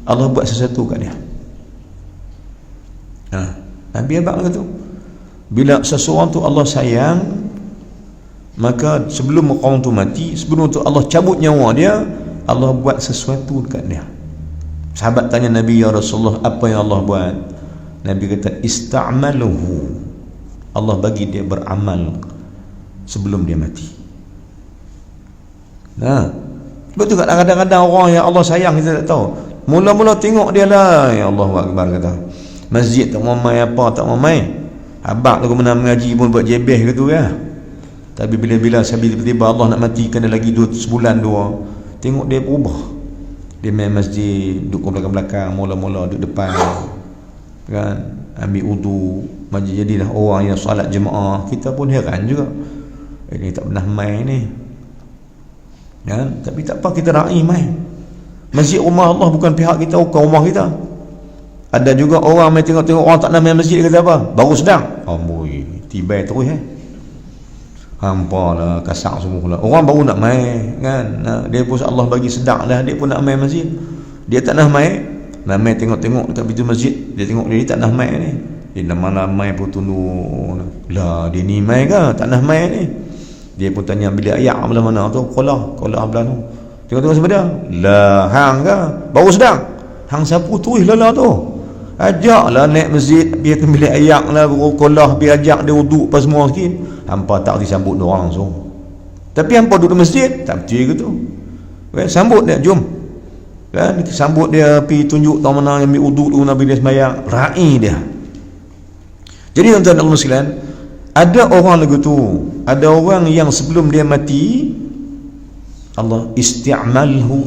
Allah buat sesuatu kat dia. Nabi habaq kata, bila seseorang tu Allah sayang, maka sebelum orang tu mati, sebelum tu Allah cabut nyawa dia, Allah buat sesuatu dekat dia. Sahabat tanya Nabi, ya Rasulullah, apa yang Allah buat? Nabi kata, ista'maluhu, Allah bagi dia beramal sebelum dia mati. Sebab tu kadang-kadang orang yang Allah sayang kita tak tahu. Mula-mula tengok dia lah, ya Allah Akbar, kata masjid tak mau main, apa tak mau main, abang tu kena mengaji pun buat jebeh gitu ya. Tapi bila-bila tiba-tiba Allah nak matikan dia lagi sebulan dua, tengok dia berubah. Dia main masjid, duduk belakang-belakang, mula-mula duduk depan, kan, ambil wudu, jadilah orang yang solat jemaah. Kita pun heran juga, ini tak pernah main ni, kan? Tapi tak apa, kita raih main. Masjid rumah Allah bukan pihak kita, bukan rumah kita. Ada juga orang main tengok-tengok orang tak nak main masjid, dia kata apa? Baru sedang. Amboi, tibai terus hampa lah, kasak semua lah. Orang baru nak main, kan? Dia pun Allah bagi sedang dah, dia pun nak main masjid. Dia tak nak main, nak main tengok-tengok dekat pintu masjid. Dia tengok dia tak nak main ni. Dia nama main pun tunduk lah, dia ni main ke? Tak nak main ni. Dia pun tanya bilik ayak belah mana tu, kolah belah tu. Tengok-tengok sebab dia, lah hang ke? Baru sedang. Hang sapu tuih lah tu. Ajaklah naik masjid, biar ke bilik ayak lah, kolah, biar ajak dia uduk apa semua sikit. Hampa tak disambut dia orang langsung. Tapi hampa duduk di masjid, tak betul gitu. Sambut dia, jom. Kan, sambut dia, pergi tunjuk tahu mana yang ambil uduk dulu Nabi dia sembahyang, raih dia. Jadi tuan-tuan Allah sekalian, ada orang lagu tu, ada orang yang sebelum dia mati, Allah ista'malahu,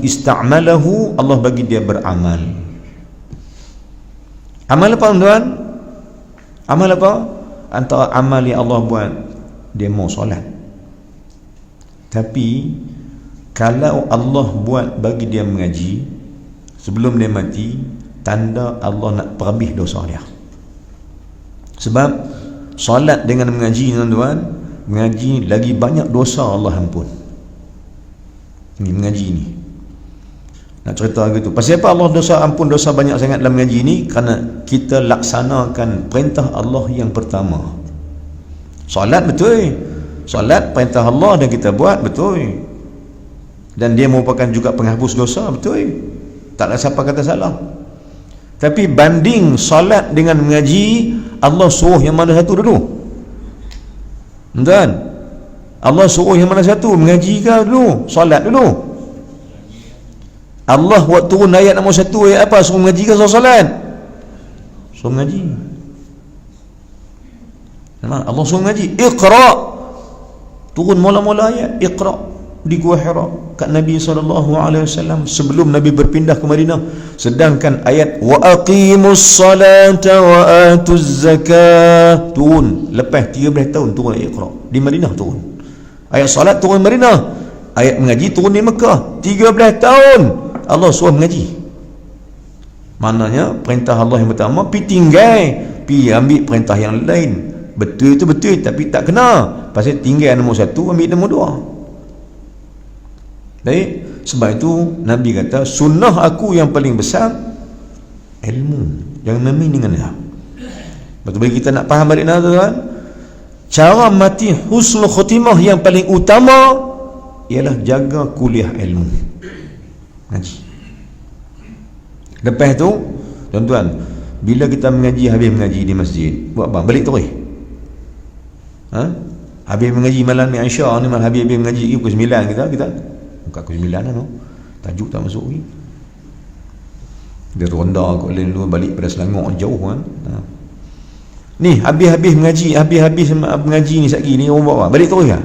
Allah bagi dia beramal. Amal apa tuan? Amal apa? Antara amal yang Allah buat, dia mau solat. Tapi kalau Allah buat bagi dia mengaji sebelum dia mati, tanda Allah nak perhabis dosa dia. Sebab solat dengan mengaji, tuan-tuan, mengaji lagi banyak dosa Allah ampun. Ini mengaji ni, nak cerita gitu. Pasal apa Allah ampun dosa banyak sangat dalam mengaji ni? Kerana kita laksanakan perintah Allah yang pertama. Solat betul, solat perintah Allah dan kita buat betul, dan dia merupakan juga penghapus dosa, betul, tak ada siapa kata salah. Tapi banding solat dengan mengaji, Allah suruh yang mana satu dulu? Tuan, Allah suruh yang mana satu? Mengaji ke dulu? Solat dulu? Allah buat turun ayat nombor 1, ayat apa? Suruh mengaji ke suruh solat? Suruh mengaji. Allah suruh mengaji. Iqra, turun mula-mula ayat Iqra di Gua Hira kat Nabi SAW sebelum Nabi berpindah ke Madinah. Sedangkan ayat wa aqimus salata wa atuz zakah turun lepas 13 tahun, turun ayat Iqra di Madinah turun. Ayat salat turun di Madinah, ayat mengaji turun di Mekah. 13 tahun Allah suruh mengaji. Maknanya perintah Allah yang pertama pi tinggal, pi ambil perintah yang lain. Betul itu betul, tapi tak kena. Pasal tinggal nombor 1, ambil nombor 2. Baik, sebab itu Nabi kata sunnah aku yang paling besar ilmu. Jangan main dengan dia. Betul, bagi kita nak faham balik tuan, cara mati husnul khatimah yang paling utama ialah jaga kuliah ilmu. Ngaji. Lepas tu tuan-tuan, bila kita mengaji, habis mengaji di masjid, buat apa? Balik terus. Habis mengaji malam ni Aisyah ni, habis mengaji pukul 9 kita bukan pukul 9 lah no. Tajuk tak masuk lagi. Dia ronda kat lain dulu, balik pada Selangor jauh kan. Ni habis mengaji ni sekali ni orang buat apa? Balik terus ke?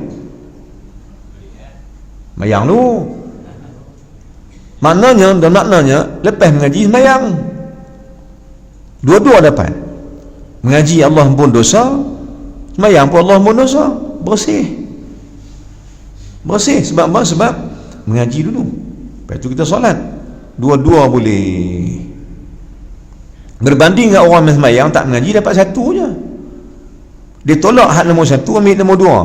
Mayang tu. Maknanya lepas mengaji sembahyang. Dua-dua dapat. Mengaji Allah ampun dosa, sembahyang pun Allah ampun dosa. Bersih sebab apa? Sebab mengaji dulu, lepas tu kita solat. Dua-dua boleh. Berbanding dengan orang yang sembahyang tak mengaji, dapat satu je. Dia tolak hak nombor satu, ambil nombor dua.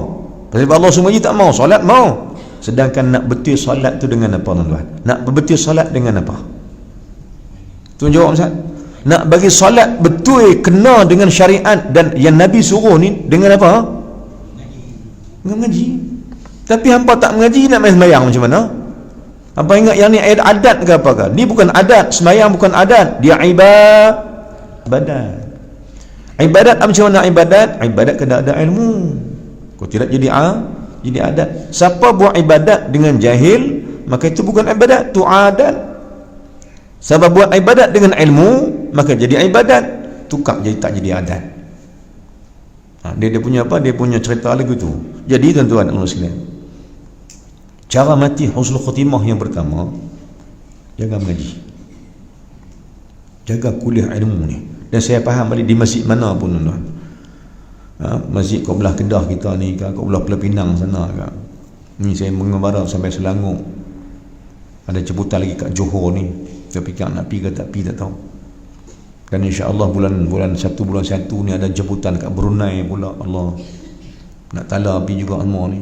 Sebab Allah semua tak mau, solat mau. Sedangkan nak betul solat tu dengan apa tuan-tuan? Nak betul solat dengan apa? Tuan jawab Ustaz. Nak bagi solat betul kena dengan syariat dan yang Nabi suruh ni dengan apa? Dengan mengaji. Tapi hampa tak mengaji, nak main sembahyang macam mana? Apa ingat yang ni ayat adat ke apa ke? Ni bukan adat, sembahyang bukan adat, dia ibadat. Ibadat macam mana ibadat? Ibadat kena ada ilmu. Kau tidak jadi adat. Siapa buat ibadat dengan jahil, maka itu bukan ibadat, itu adat. Siapa buat ibadat dengan ilmu, maka jadi ibadat. Tukar jadi tak jadi adat. Dia punya apa? Dia punya cerita lagu tu. Jadi tuan-tuan Allah sekalian, cara mati husnul khatimah yang pertama, jaga mengaji, jaga kuliah ilmu ni. Dan saya faham balik di masjid mana pun tuan-tuan, masjid kat belah Kedah kita ni ke, kat belah Pulau Pinang sana ke, ni saya mengembara sampai Selangor, ada jemputan lagi kat Johor ni. Saya fikir nak pergi ke tak pergi tak tahu. Dan insya-Allah bulan 1 ni ada jemputan kat Brunei pula. Allah nak tala pergi juga semua ni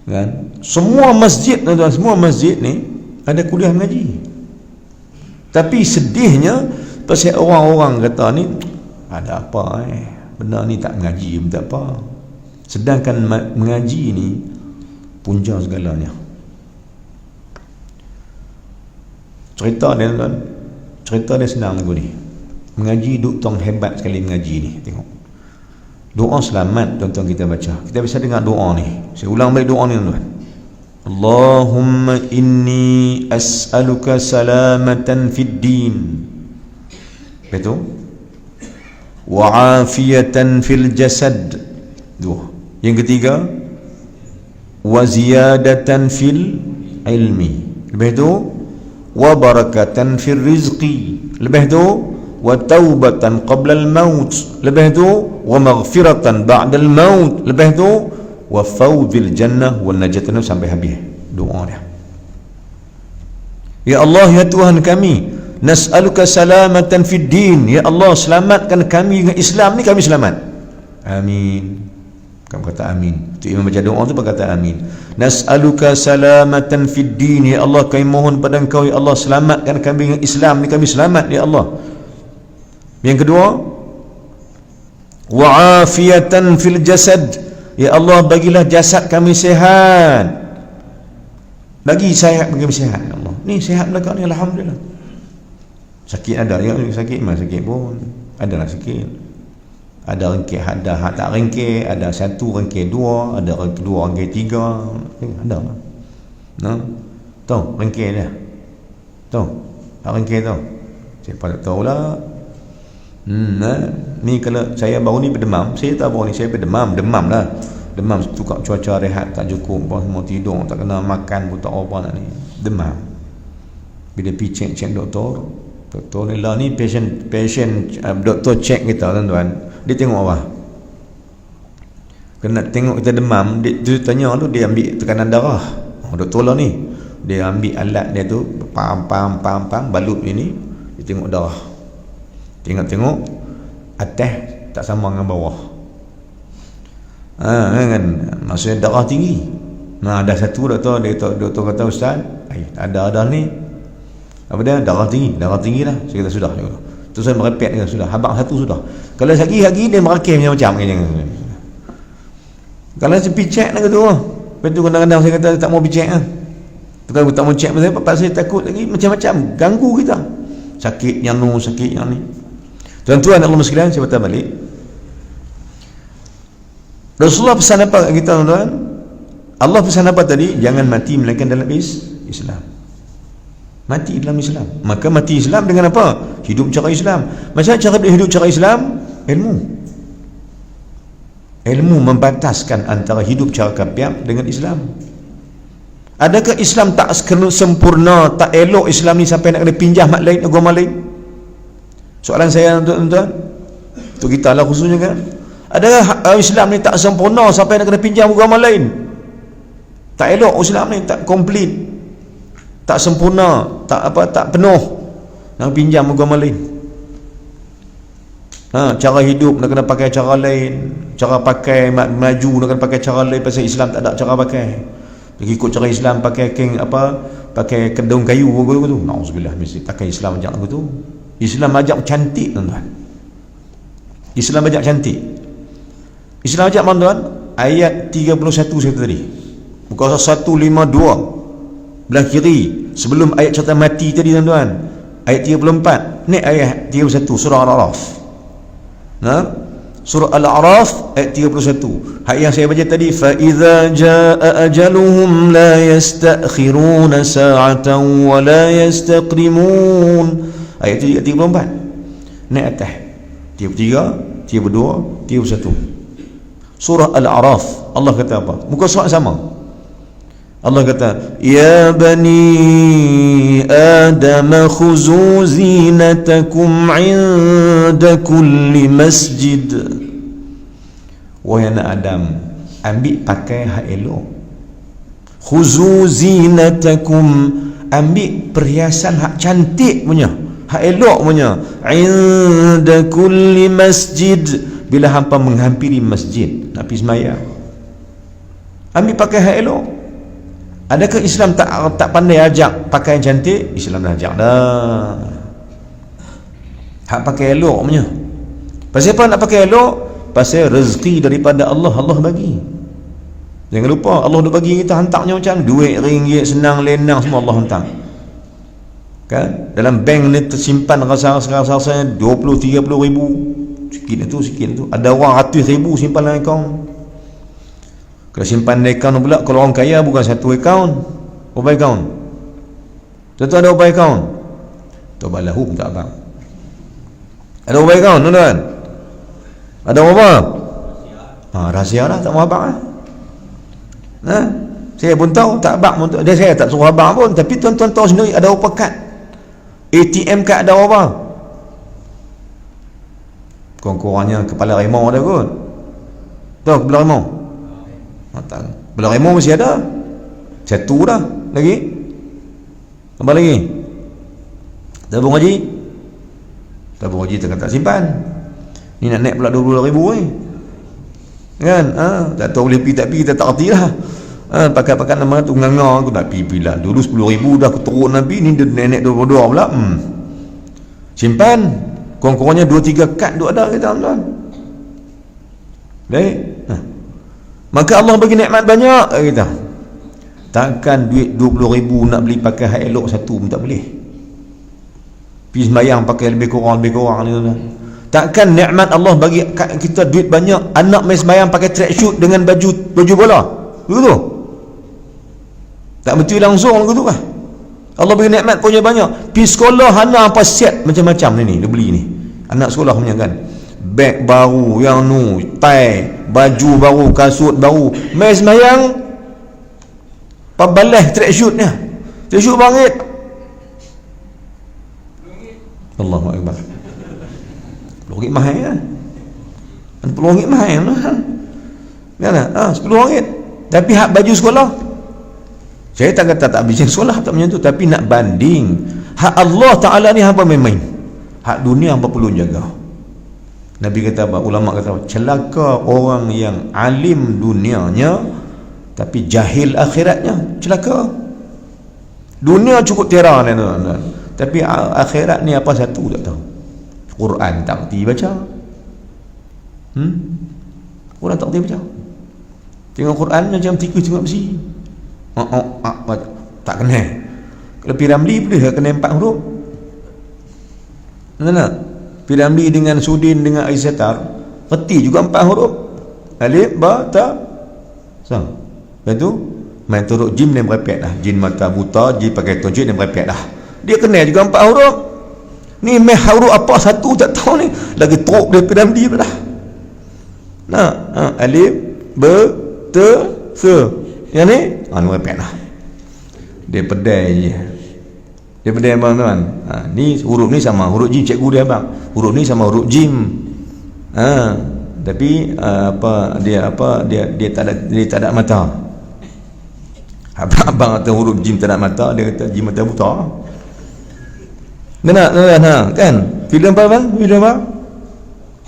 kan. Semua masjid tuan-tuan, semua masjid ni ada kuliah mengaji. Tapi sedihnya pasal orang-orang kata ni ada apa benda ni tak mengaji pun tak apa. Sedangkan mengaji ni punca segalanya. Cerita dia tuan, cerita dia senang lagu ni. Mengaji duk tong hebat sekali mengaji ni. Tengok doa selamat tuan-tuan kita baca. Kita bisa dengar doa ni. Saya ulang balik doa ni tuan-tuan. Allahumma inni as'aluka salamatan fid din. Betul? Wa afiyatan fil jasad. Dua. Yang ketiga, wa ziyadatan fil ilmi. Lepas tu, wa barakatan fil rizqi. Lepas tu, wa taubatan qabla al-maut. Lepas tu, wa maghfiratan ba'da al-maut. Lepas tu, wa fawzil jannah wal najatan, sampai habis doa dia. Ya Allah, ya Tuhan kami, nas'aluka salamatan fid din. Ya Allah, selamatkan kami dengan Islam ni, kami selamat. Amin. Kamu kata amin. Tu imam baca doa tu berkata amin. Nas'aluka salamatan fid din. Ya Allah, kami mohon pada Engkau ya Allah, selamatkan kami dengan Islam ni, kami selamat ya Allah. Yang kedua, wa afiyatan fil jasad. Ya Allah, bagilah jasad kami sihat. Bagi saya kami sihat ya Allah. Ni sihat belakang ni alhamdulillah. Sakit ada ya, sakit mana sakit pun. Adalah sakit. Ada rengkit, ada hak tak rengkit, ada satu rengkit dua, ada dua rengkit tiga, ada lah. Tahu rengkit dia, tahu hak rengkit tahu. Siapa tak tahu lah. Ni kalau saya baru ni berdemam, saya tak baru ni saya berdemam lah. Demam tukar cuaca rehat tak cukup, apa semua tidur tak kena makan pun tak apa nak ni. Demam. Bila pergi cek doktor ni lah ni patient doktor cek kita tuan-tuan. Dia tengok apa? Kena tengok kita demam, dia tanya tu, dia ambil tekanan darah. Doktor lah ni, dia ambil alat dia tu, pam balut ini, dia tengok darah. Tengok atas tak sama dengan bawah. Kan maksudnya darah tinggi. Ada satu doktor kata, ustaz, ada ni apa dia, darah tinggi lah. Saya kata sudah. Tu saya merepek dia, sudah habang satu sudah. Kalau lagi dia merakih macam kalau saya pergi cek nak kata, lepas tu kadang-kadang saya kata tak mau pergi cek Tukang tak mau cek pasal takut lagi macam-macam ganggu kita. Sakit yang nu, sakit yang ni. Tuan-tuan Allah sekalian, saya batal balik. Rasulullah pesan apa kat kita, tuan-tuan? Allah pesan apa tadi? Jangan mati melainkan dalam Islam. Mati dalam Islam. Maka mati Islam dengan apa? Hidup cara Islam. Macam cara hidup cara Islam? Ilmu membataskan antara hidup cara kafir dengan Islam. Adakah Islam tak sempurna, tak elok Islam ni sampai nak kena pinjah mak lain, agama lain? Soalan saya, tuan-tuan, untuk kita lah khususnya kan. Adakah Islam ni tak sempurna sampai nak kena pinjam agama lain? Tak elok Islam ni, tak komplit, tak sempurna, tak penuh, nak pinjam agama lain. Cara hidup nak kena pakai cara lain, cara pakai maju nak kena pakai cara lain, pasal Islam tak ada cara pakai. Dia ikut cara Islam pakai pakai kedung kayu begitu. Nauzubillah, mesti pakai Islam ajak begitu. Islam ajak cantik, tuan-tuan. Islam ajak cantik. Islam ajak, tuan-tuan, ayat 31 saya tadi. Muka 152 belah kiri sebelum ayat catatan mati tadi, tuan-tuan. Ayat 34. Ni ayat 31 surah Al-A'raf. Surah Al-A'raf ayat 31. Ayat yang saya baca tadi, fa idza jaa ajaluhum la yastakhiruna sa'atan wa la yastaqdimun. Ayat 34. Naik atas 33, 32, 31. Surah Al-A'raf. Allah kata apa? Muka surat sama. Allah kata, ya bani Adam khuzu zinatakum inda kulli masjid. Wahai anak Adam, ambil pakai hak elok. Khuzu zinatakum, ambil perhiasan hak cantik punya, hak elok punya, inda kulli masjid, bila hampa menghampiri masjid nak pergi sembahyang, ambil pakai hak elok. Adakah Islam tak pandai ajak pakai yang cantik? Islam dah ajak dah. Hak pakai elok punya. Pasal apa nak pakai elok? Pasal rezeki daripada Allah, Allah bagi. Jangan lupa, Allah dah bagi kita, hantarnya macam duit, ringgit, senang, lenang, semua Allah hantar. Kan? Dalam bank ni tersimpan rasa-rasa 20-30 ribu. Sikit tu, sikit tu. Ada orang ratus ribu simpan dalam akaun. Kalau simpan di akaun pula, kalau orang kaya bukan satu akaun, berapa akaun? Tentu ada berapa akaun? Tobalahu pun tak abang. Ada berapa akaun, tuan-tuan? Ada berapa? Rahsia lah, tak mau abang lah. Saya pun tahu, tak abang pun tahu. Saya tak suruh abang pun, tapi tuan-tuan tahu sendiri ada berapa kad. ATM kad ada berapa? Kurang-kurangnya kepala rimau ada kot. Tahu kepala rimau? Belah rimau masih ada. Satu dah. Lagi? Apa lagi? Tabung haji? Tabung haji tak simpan. Ni nak naik pula 20 ribu ni. Kan? Tak tahu boleh pergi tak pergi, kita tak erti lah. Pakai-pakai nama tu nganga aku nak pergi lah. Dulu 10 ribu dah aku turun Nabi, ni dia naik 22 pula. Simpan. Kurang-kurangnya 2-3 kad tu ada kita, tuan-tuan. Baik. Maka Allah bagi nikmat banyak kita. Takkan duit 20 ribu nak beli pakai hak elok satu pun tak boleh. Pergi sembahyang pakai lebih kurang ni, tuan-tuan. Takkan nikmat Allah bagi kita duit banyak, anak main sembahyang pakai track shoot dengan baju bola. Begitu? Tak betul langsung begitu kah? Allah bagi nikmat punya banyak. Pergi sekolah anak apa set macam-macam ni dia beli ni. Anak sekolah punya kan. Beg baru, yang nu, tie, baju baru, kasut baru. Main sembahyang pabalah track shootnya. Track shoot bangit. Allahu akbar. RM10 mahal kan? RM10 mahal kan? Kan? 10 ringgit. Tapi hak baju sekolah, saya tak kata tak bising sekolah tak macam tu, tapi nak banding hak Allah Ta'ala ni apa main-main, hak dunia apa perlu jaga. Nabi kata apa? Ulama kata celaka orang yang alim dunianya tapi jahil akhiratnya. Celaka. Dunia cukup terang ni, tuan-tuan, tapi akhirat ni apa satu tak tahu. Quran tak kerti baca. Quran tak kerti baca. Tengok Quran macam tikus tengok besi. Tak kena. Kalau Piramli boleh kena 4 huruf. Mana? Piramli dengan Sudin dengan Aisytar reti juga 4 huruf. Alif, ba, ta, sa. Lepas tu main turut jim dia merepek dah. Jin mata buta, jin pakai tonjit dia merepek dah. Dia kena juga 4 huruf. Ni meh huruf apa satu tak tahu ni. Lagi teruk dia Piramli pula dah. Nah, alif, ba, ta, sa. Yang ni merepek dah. Dia pedai je. Dia pedai tuan-tuan. Ni huruf ni sama huruf jim cikgu dia abang. Huruf ni sama huruf jim. Tapi dia tak ada mata. Abang kata huruf jim tak ada mata, dia kata jim mata buta. Nak kan? Filem apa bang?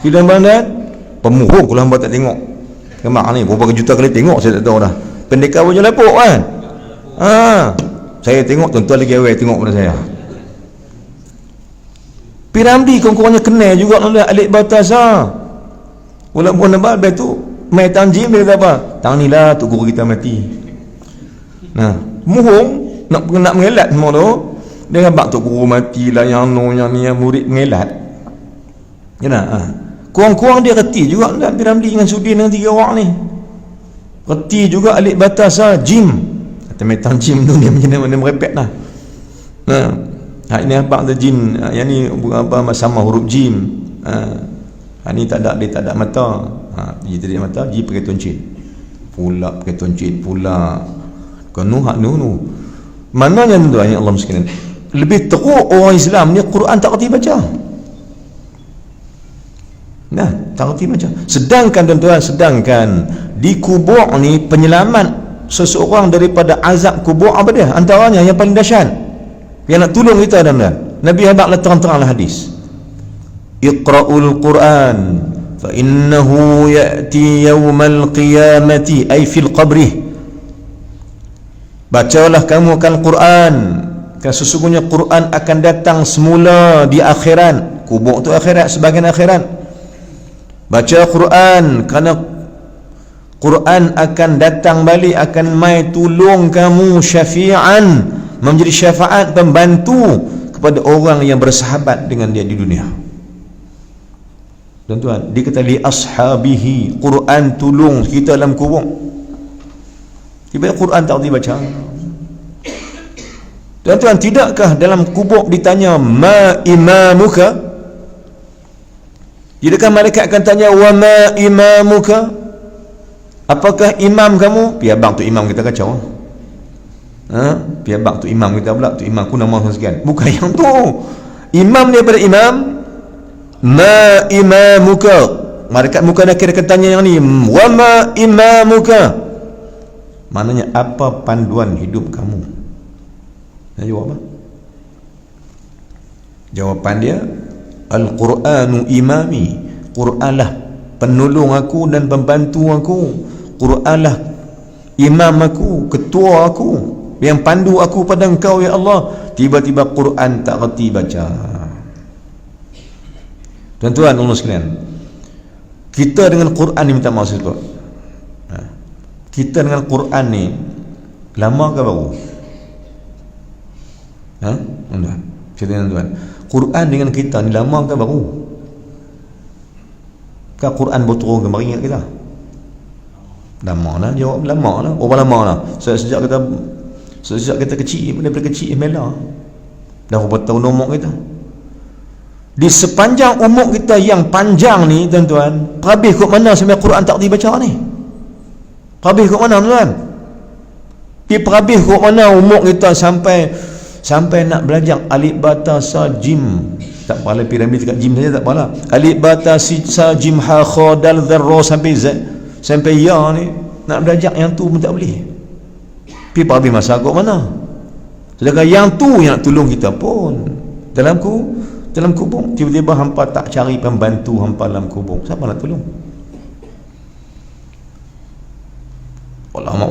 Filem dan pemuhung kalau hamba tak tengok. Kemak ni berapa juta kali tengok saya tak tahu dah. Pendekar pun lepuk kan? Saya tengok, tuan-tuan lagi awal tengok pada saya. Piramli kurang-kurangnya kena juga oleh Alif Batasa. Walaupun nampak lepas tu mai tanjim dia kata apa? Tang ni lah tu guru kita mati. Nah, muhung nak mengelat semua tu. Dia nampak tu guru mati lah, yang ni yang murid mengelat. Ya nah. Kurang-kurang dia reti juga dalam Piramli dengan Sudin dengan 3 orang ni. Reti juga Alif Batasa jim. Kata metang jim tu dia macam merepek lah. Ini abang tu jin, yang ni bukan apa sama huruf jim. Ni tak ada, dia tak ada mata. Dia tak ada mata, dia pakai toncit. Pula pakai toncit pula. Kanu hak nu. Mananya tuan yang Allah sekalian. Lebih teruk orang Islam ni Quran tak kerti baca. Nah, tak kerti baca. Sedangkan tuan-tuan, di kubur ni penyelamat seseorang daripada azab kubur apa dia? Antaranya yang paling dahsyat yang nak tolong kita tuan-tuan. Nabi habaq terang-teranglah hadis. Iqra'ul Quran fa innahu ya'ti yawmal qiyamati ay fil qabrih. Bacalah kamu akan Quran, kerana sesungguhnya Quran akan datang semula di akhirat. Kubur tu akhirat, sebahagian akhirat. Baca Quran kerana Quran akan datang balik, akan mai tolong kamu syafi'an, menjadi syafaat pembantu kepada orang yang bersahabat dengan dia di dunia. Tuan-tuan, dia kata li ashabihi, Quran tolong kita dalam kubur. Tiba-tiba Quran tak dibaca. Tuan-tuan, tidakkah dalam kubur ditanya ma imamuka? Tidakkah malaikat akan tanya wa ma imamuka? Apakah imam kamu? Pi abang tu imam kita kacau. Pi abang tu imam kita pula, tu imam aku nama sekian. Bukan yang tu. Imam daripada imam. Ma imamuka. Malaikat muka nakir akan tanya yang ni. Wa ma imamuka. Maknanya apa panduan hidup kamu? Dia jawab apa? Jawapan dia Al-Quranu imami. Quranlah penolong aku dan pembantu aku. Quranlah imam aku, ketua aku, yang pandu aku pada engkau ya Allah. Tiba-tiba Quran tak reti baca. Tuan-tuan Allah sekalian, kita dengan Quran ni minta maaf sebab kita dengan Quran ni lama ke baru? Tuan-tuan, tuan-tuan, Quran dengan kita ni lama ke baru? Quran baru turun kemarin ingat kita? Lama lah, jawab lama lah. Berapa lama lah? Sejak kita kecil, daripada kecil mela. Dah berapa tahun umur kita? Di sepanjang umur kita yang panjang ni tuan-tuan, perhabis kot mana sampai Quran tak dibaca ni? Perhabis kot mana tuan? Perhabis kot mana umur kita sampai nak belajar alif bata sa jim. Tak apalah piramid dekat jim saja tak apalah. Alif bata sa jim ha kha dal dharra sampai ya ni nak belajar yang tu pun tak boleh. Perhabis masa kot mana? Sedangkan yang tu yang nak tolong kita pun dalam kubur. Tiba-tiba hampa tak cari pembantu hampa dalam kubur, siapa nak tolong?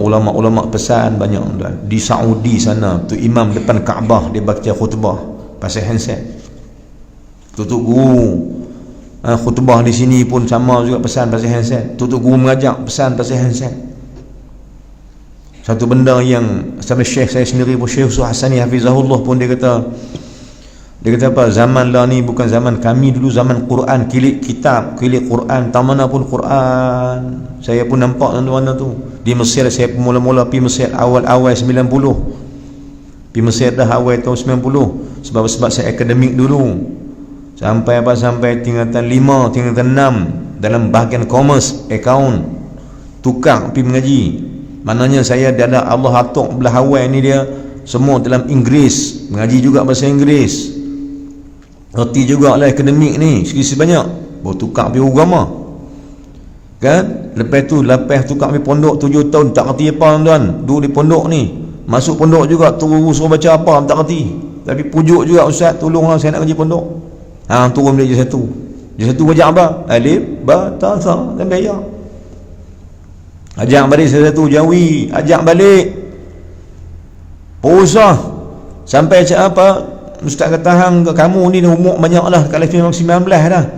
Ulama pesan banyak di Saudi sana tu, imam depan Kaabah dia baca khutbah pasal handset. Tutup guru khutbah di sini pun sama juga pesan pasal handset. Tutup guru mengajar pesan pasal handset. Satu benda yang sampai syekh saya sendiri pun, Syekh Yusuf Hasani hafizahullah pun, dia kata apa, zaman lah ni bukan zaman kami dulu, zaman Quran, kilik kitab, kilik Quran, tak mana pun Quran. Saya pun nampak tuan-tuan tu di Mesir. Saya pun mula-mula pergi Mesir awal-awal 90, pergi Mesir dah awal tahun 90, sebab saya akademik dulu, sampai tingkatan 5, tingkatan 6 dalam bahagian commerce, account, tukang pergi mengaji. Maknanya saya ada Allah atuk belah awal ni, dia semua dalam Inggeris, mengaji juga bahasa Inggeris, reti jugalah akademik ni sikit banyak, baru tukar pergi agama kan. Lepas tukar pergi pondok 7 tahun, tak reti apa tuan, duduk di pondok ni, masuk pondok juga suruh baca apa tak reti, tapi pujuk juga, ustaz tolonglah saya nak kerja pondok. Turun dia je satu baca apa, alif ba ta sa dan bayar. Ajak balik satu jawi, ajak balik usah sampai cakap apa, ustaz kata hang kamu ni umur banyak lah, kalau 19 dah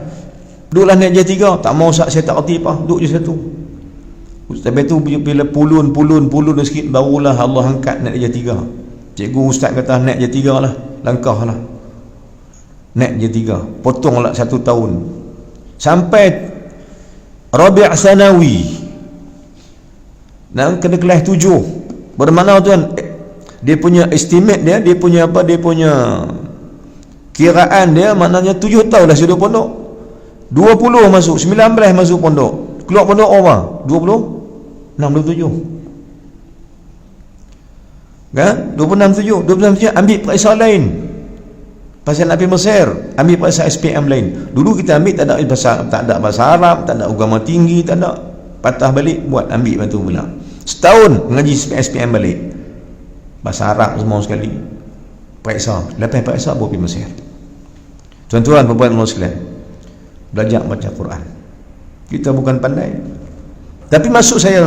duduklah naik J3. Tak mau ustaz, saya tak reti apa, duduk je satu. Sampai tu bila pulun sikit, barulah Allah angkat naik J3. Cikgu ustaz kata naik J3 lah, langkah lah naik J3, potonglah 1 tahun sampai Rabi' Sanawi, nak kena kelas 7. Bermakna tuan, dia punya estimate dia punya apa, dia punya kiraan dia, maknanya 7 tahun dah sudah pondok, 20 masuk, 19 masuk pondok, keluar pondok apa 26, 27 kan, 26, 27 ambil periksa lain pasal nak pergi Mesir, ambil periksa SPM lain. Dulu kita ambil tak ada bahasa Arab, tak ada agama tinggi, tak ada, patah balik buat ambil batu pula. Setahun mengaji SPM balik, bahasa Arab semua sekali, periksa. Lepas periksa baru pergi Mesir. Tuan-tuan perempuan sekalian, belajar baca Quran. Kita bukan pandai, tapi masuk saya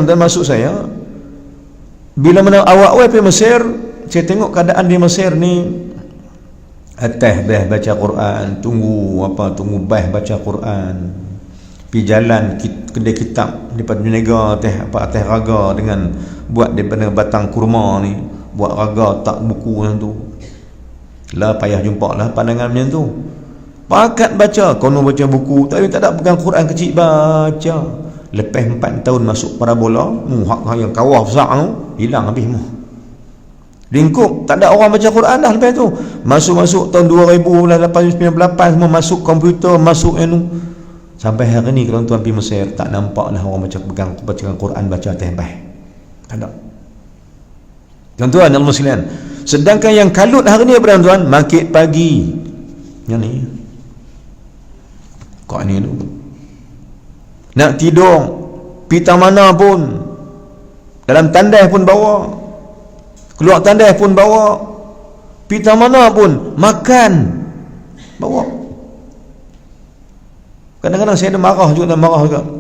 bila mana awal-awal pergi Mesir, saya tengok keadaan di Mesir ni, atas bah baca Quran, tunggu bah baca Quran, pergi jalan kedai kitab daripada Nega atas raga, dengan buat daripada batang kurma ni, buat raga tak buku macam tu lah, payah jumpa lah pandangan macam tu. Pakat baca, kono baca buku, tapi tak ada pegang Quran kecil baca. Lepas 4 tahun masuk parabola, hak yang kawah besar tu hilang habis mu. Lingkup, tak ada orang baca Quran dah. Lepas tu masuk tahun 2098 semua masuk komputer, masuk anu. Sampai hari ni kalau tuan pergi Mesir, tak nampak lah orang pegang Quran baca atas bah. Tak ada. Tuan-tuan dan muslimin, sedangkan yang kalut hari ni apa tuan? Makit pagi. Yang ni. Kau ni tu. Nak tidur, pita mana pun, dalam tandas pun bawa, keluar tandas pun bawa, pita mana pun makan bawa. Kadang-kadang saya ada marah juga,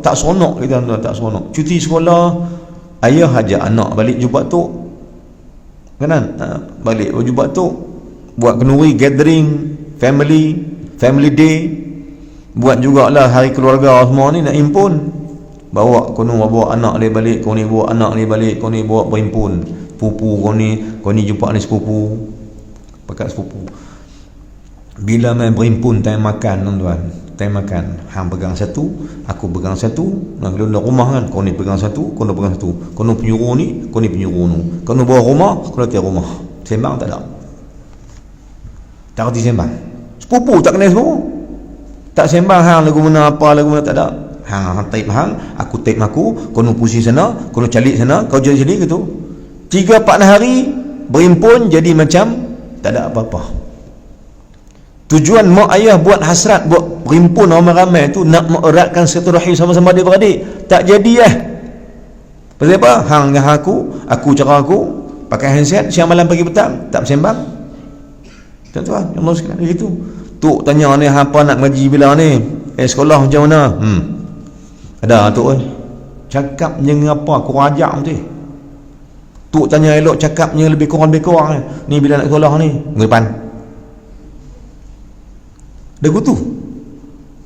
tak seronok kita tuan, tak seronok. Cuti sekolah, ayah ajak anak balik jumpa tok, kan? Balik jumpa tok, buat kenduri, gathering family day, buat jugalah hari keluarga semua ni nak impun, bawa anak dia balik, kau ni bawa anak dia balik, kau ni bawa berimpun, pupu kau ni jumpa ni sepupu, pakat sepupu. Bila main berimpun time makan tuan-tuan, time makan, hang pegang satu, aku pegang satu. Nah, kalau dalam rumah kan, kau ni pegang satu, kau ni pegang satu, kau ni penyuruh ni, kau ni penyuruh ni, kau ni bawa rumah, kau ni tiap rumah. Sembang tak ada, tak reti sembang. Sepupu tak kenal sepupu, tak sembang hang lagu mana tak ada. Hang tape hang, aku tape aku, kau ni pusing sana, kau ni calik sana, kau jadi gitu. 3-4 hari berimpun jadi macam tak ada apa-apa. Tujuan mak ayah buat hasrat, buat berimpun ramai-ramai tu nak mengeratkan silaturahim sama-sama dia beradik, tak jadi pasal apa? Hang dengan aku cara aku pakai handset, siang malam pagi petang tak bersembang. Tuan-tuan Allah sekalian gitu. Tok tanya ni apa nak ngaji bila ni, sekolah macam mana? Ada tok cakap yang apa kurang ajar mesti. Tok tanya elok, cakapnya lebih kurang ni bila nak sekolah ni depan. Lagu tu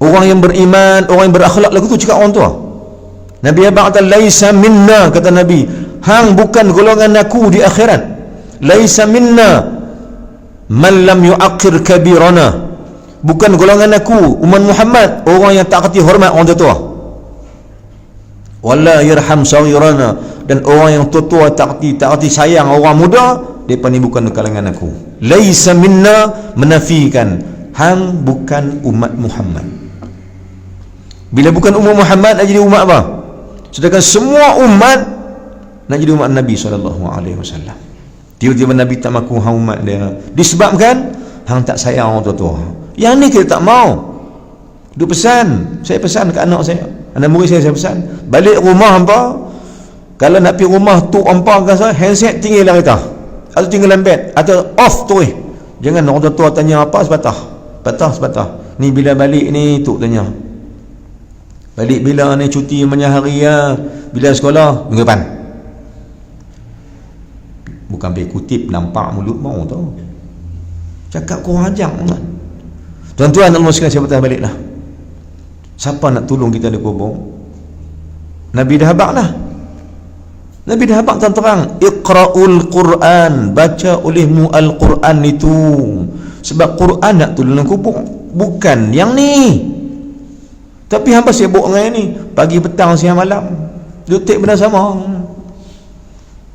orang yang beriman, orang yang berakhlak, lagu tu cakap orang tua. Nabi ba'da laisa minna, kata Nabi, hang bukan golongan aku di akhirat. Laisa minna man lam yu'aqqir kabirana. Bukan golongan aku umat Muhammad orang yang tak kerti hormat orang tua. Wala yarham saghirana, dan orang yang tua tak kerti sayang orang muda, depa ni bukan kalangan aku. Laisa minna, menafikan hang bukan umat Muhammad. Bila bukan umat Muhammad, nak jadi umat apa? Sedangkan semua umat nak jadi umat Nabi SAW. Tiba-tiba Nabi tak maku hang umat dia, disebabkan hang tak sayang orang tua. Yang ni kita tak mau. Dia pesan, saya pesan ke anak saya, anak murid saya pesan, balik rumah hampa, kalau nak pergi rumah tu hampa ke saya, handset tinggal dalam kereta atau tinggal dalam bed atau off tu. Jangan orang tua tanya apa, sepatah. Ni bila balik ni tu tanya, balik bila ni, cuti banyak hari ya, bila sekolah, minggu depan. Bukan pergi kutip, nampak mulut mau tu, cakap kurang ajar. Tuan-tuan Allah sekalian, saya patah balik lah. Siapa nak tolong kita di kubur? Nabi dah habaq lah. Nabi dah habaq terang-terang, iqra'ul Quran, baca olehmu Al-Quran itu. Sebab Quran nak tolong kubur, bukan yang ni. Tapi hampa sibuk dengan yang ni, pagi petang siang malam detik benda sama.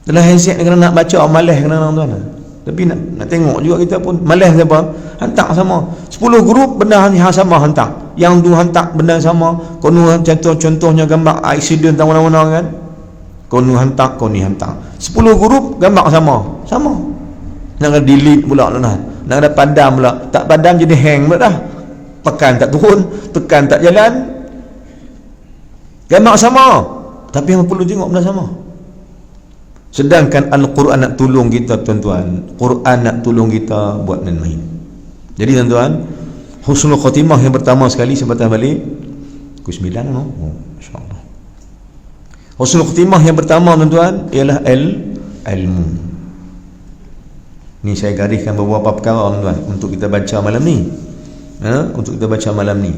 Dalam handset kena nak baca, malas kena tuan. Tapi nak tengok juga kita pun malas siapa, hantar sama 10 grup benda yang sama hantar, yang tu hantar benda sama. Kau nu contohnya gambar aksiden tak mana-mana kan, kau nu hantar, kau ni hantar 10 grup gambar sama nak kena delete pula nak kena padam pula, tak padam jadi hang pula dah, tekan tak turun, tekan tak jalan, gambar sama tapi yang perlu tengok benda sama. Sedangkan Al-Quran nak tolong kita tuan-tuan, Quran nak tolong kita buat main-main. Jadi tuan-tuan, husnul khatimah yang pertama sekali saya patah balik pukul 9 no? Masya-Allah. Husnul khatimah yang pertama tuan-tuan ialah ilmu. Ni saya gariskan beberapa perkara tuan-tuan untuk kita baca malam ni. Untuk kita baca malam ni.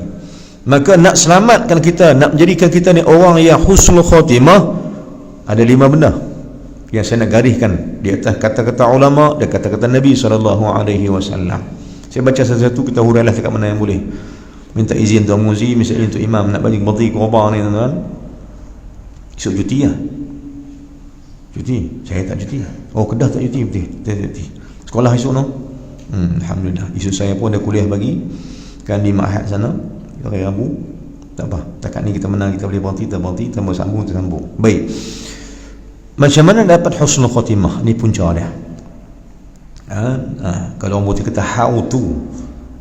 Maka nak selamatkan kita, nak menjadikan kita ni orang yang husnul khatimah, ada 5 benda yang saya nak gariskan di atas kata-kata ulama dan kata-kata Nabi SAW. Saya baca satu-satu, kita hurailah dekat mana yang boleh. Minta izin Tuan Muzi, misalnya untuk imam nak bagi bagi korban ni tuan-tuan, esok cuti lah. Cuti, saya tak cuti. Oh, Kedah tak cuti, betul. Sekolah esok no. Alhamdulillah, esok saya pun ada kuliah bagi kan di Ma'had sana hari Rabu. Tak apa, takat ni kita menang, kita boleh berhenti, tambah sambung. Baik, macam mana dapat husnul khatimah? Ni punca dia. Kalau orang kata how to,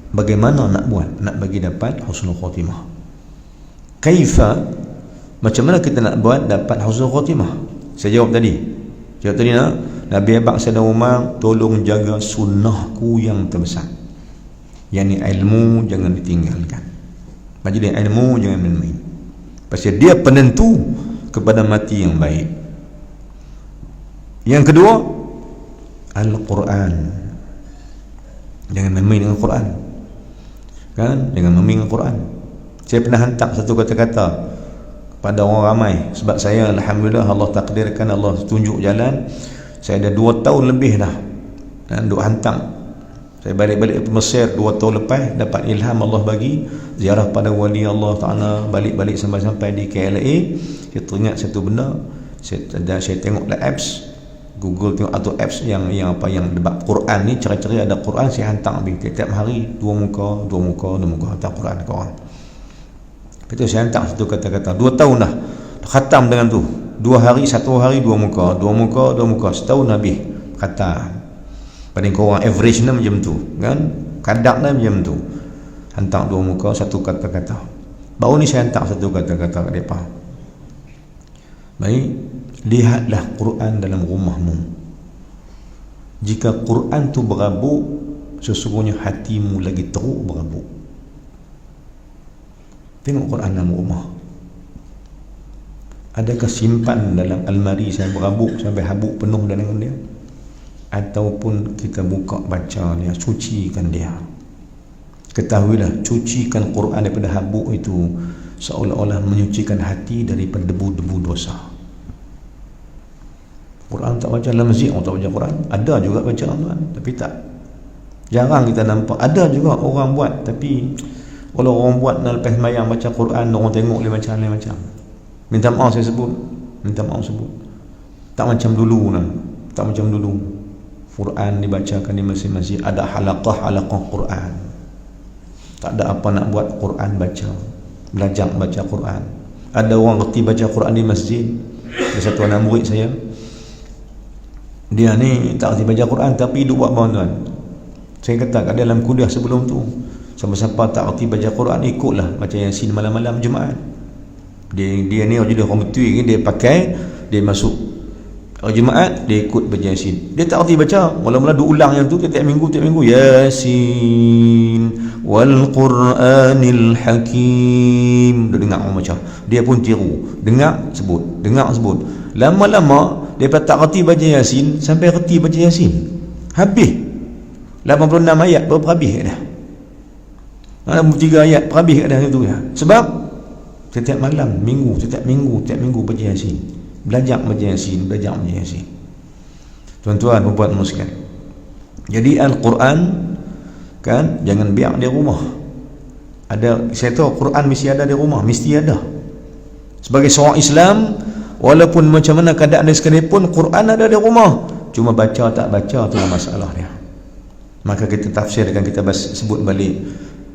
bagaimana nak buat nak bagi dapat husnul khatimah? Kaifa, macam mana kita nak buat dapat husnul khatimah? Saya jawab tadi Nabi abang Sayyidina Umar, tolong jaga sunnahku yang terbesar, yang ni ilmu jangan ditinggalkan. Majlis ilmu jangan main-main, pasal dia penentu kepada mati yang baik. Yang kedua, Al-Quran. Jangan main-main dengan Quran kan, jangan main-main dengan Quran. Saya pernah hantar satu kata-kata kepada orang ramai, sebab saya alhamdulillah Allah takdirkan, Allah tunjuk jalan. Saya ada 2 tahun lebih dah duk hantar. Saya balik-balik ke Mesir 2 tahun lepas, dapat ilham Allah bagi ziarah pada wali Allah Ta'ala, balik-balik sampai di KLA. Saya teringat satu benda, saya tengok lah apps Google, tengok atau apps yang debat Quran ni, cari-cari ada Quran, saya hantar tiap hari 2 muka hantar Quran ke orang. Lepas tu saya hantar satu kata-kata 2 tahun dah khatam dengan tu, 2 hari 1 hari 2 muka, setahun habis khatam. Paling korang average ni macam tu kan, kadang ni macam tu, hantar 2 muka, satu kata-kata. Baru ni saya hantar satu kata-kata kat mereka. Baik, lihatlah Quran dalam rumahmu. Jika Quran tu berabuk, sesungguhnya hatimu lagi teruk berabuk. Tengok Quran dalam rumah, adakah simpan dalam almari saya berabuk sampai habuk penuh dengan dia, ataupun kita buka baca dia, sucikan dia. Ketahuilah, cucikan Quran daripada habuk itu seolah-olah menyucikan hati daripada debu-debu dosa. Quran tak baca dalam masjid, orang tak baca Quran. Ada juga baca tuan, tapi tak, jarang kita nampak. Ada juga orang buat, tapi kalau orang buat nak lepas sembahyang baca Quran, orang tengok dia macam. Minta maaf saya sebut, tak macam dulu lah. Tak macam dulu. Quran dibacakan di masjid-masjid, ada halaqah Quran. Tak ada apa nak buat, Quran baca, belajar baca Quran. Ada orang reti baca Quran di masjid. Ada satu anak murid saya, dia ni tak reti baca Quran tapi duk buat bawang tuan. Saya kata kat dalam kuliah sebelum tu, siapa-siapa tak reti baca Quran, ikutlah baca Yasin malam-malam Jumaat. Dia ni jadi orang betul, dia pakai, dia masuk Jumaat, dia ikut baca Yasin. Dia tak reti baca, mula-mula duk ulang yang tu tiap minggu Yasin wal Quranil Hakim. Dia dengar orang baca, dia pun tiru, dengar sebut. Lama-lama dia tak reti baca Yasin sampai reti baca Yasin. Habis 86 ayat berapa habis dah. 3 ayat habis dah itu ya. Sebab setiap minggu baca Yasin. Belajar baca Yasin. Tuan-tuan dan puan sekalian. Jadi Al-Quran kan, jangan biar di rumah. Ada, saya tahu Quran mesti ada di rumah, mesti ada. Sebagai seorang Islam, walaupun macam mana keadaan dia sekalipun, Quran ada di rumah. Cuma baca tak baca tu masalah dia. Maka kita tafsirkan, kita sebut balik,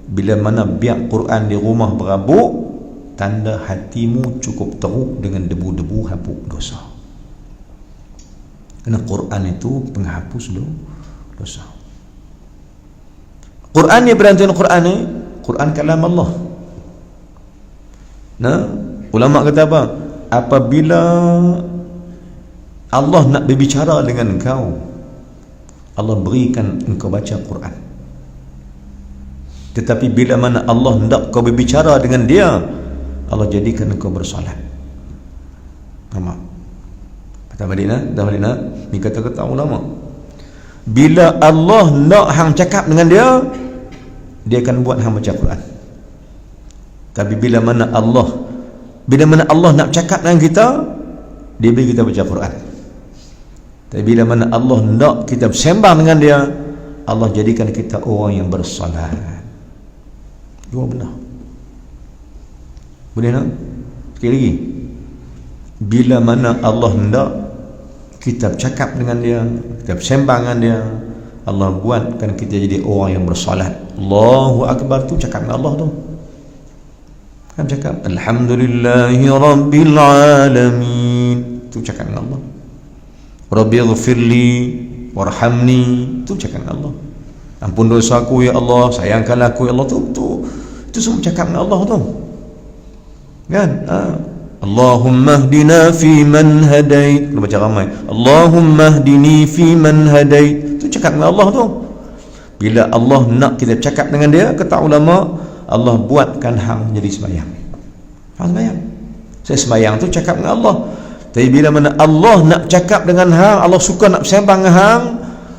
bila mana biar Quran di rumah berabuk, tanda hatimu cukup teruk dengan debu-debu hapus dosa. Kerana Quran itu penghapus dosa. Quran ni berantuan Quran ni, Quran kalam Allah. Nah, ulama kata apa? Apabila Allah nak berbicara dengan engkau, Allah berikan engkau baca Quran. Tetapi bila mana Allah hendak kau berbicara dengan dia, Allah jadikan engkau bersolat. Nampak? Kata balik nak, ni kata-kata ulama. Bila Allah nak hang cakap dengan dia akan buat hang baca Quran. Tapi bila mana Allah nak cakap dengan kita, dia beri kita baca Quran. Tapi bila mana Allah nak kita bersembang dengan dia, Allah jadikan kita orang yang bersolat. Dua benar. Boleh nak? Sekali lagi. Bila mana Allah hendak kita bercakap dengan dia, kita bersembang dengan dia, Allah buatkan kita jadi orang yang bersolat. Allahu Akbar tu cakap dengan Allah tu. Kan cakap Alhamdulillahi Rabbil Alamin, tu cakap dengan Allah. Rabbighfirli warhamni, tu cakap dengan Allah. Ampun dosaku ya Allah, sayangkanlah aku ya Allah, tu semua cakap dengan Allah tu. Kan? Allahumma hdina fi man hadait. Kita baca ramai, Allahumma hdini fi man hadait. Tu cakap dengan Allah tu. Bila Allah nak kita cakap dengan dia, kata ulama, Allah buatkan hang jadi sembahyang. Hang sembahyang. Saya sembahyang tu cakap dengan Allah. Tapi bila mana Allah nak cakap dengan hang, Allah suka nak sembang dengan hang,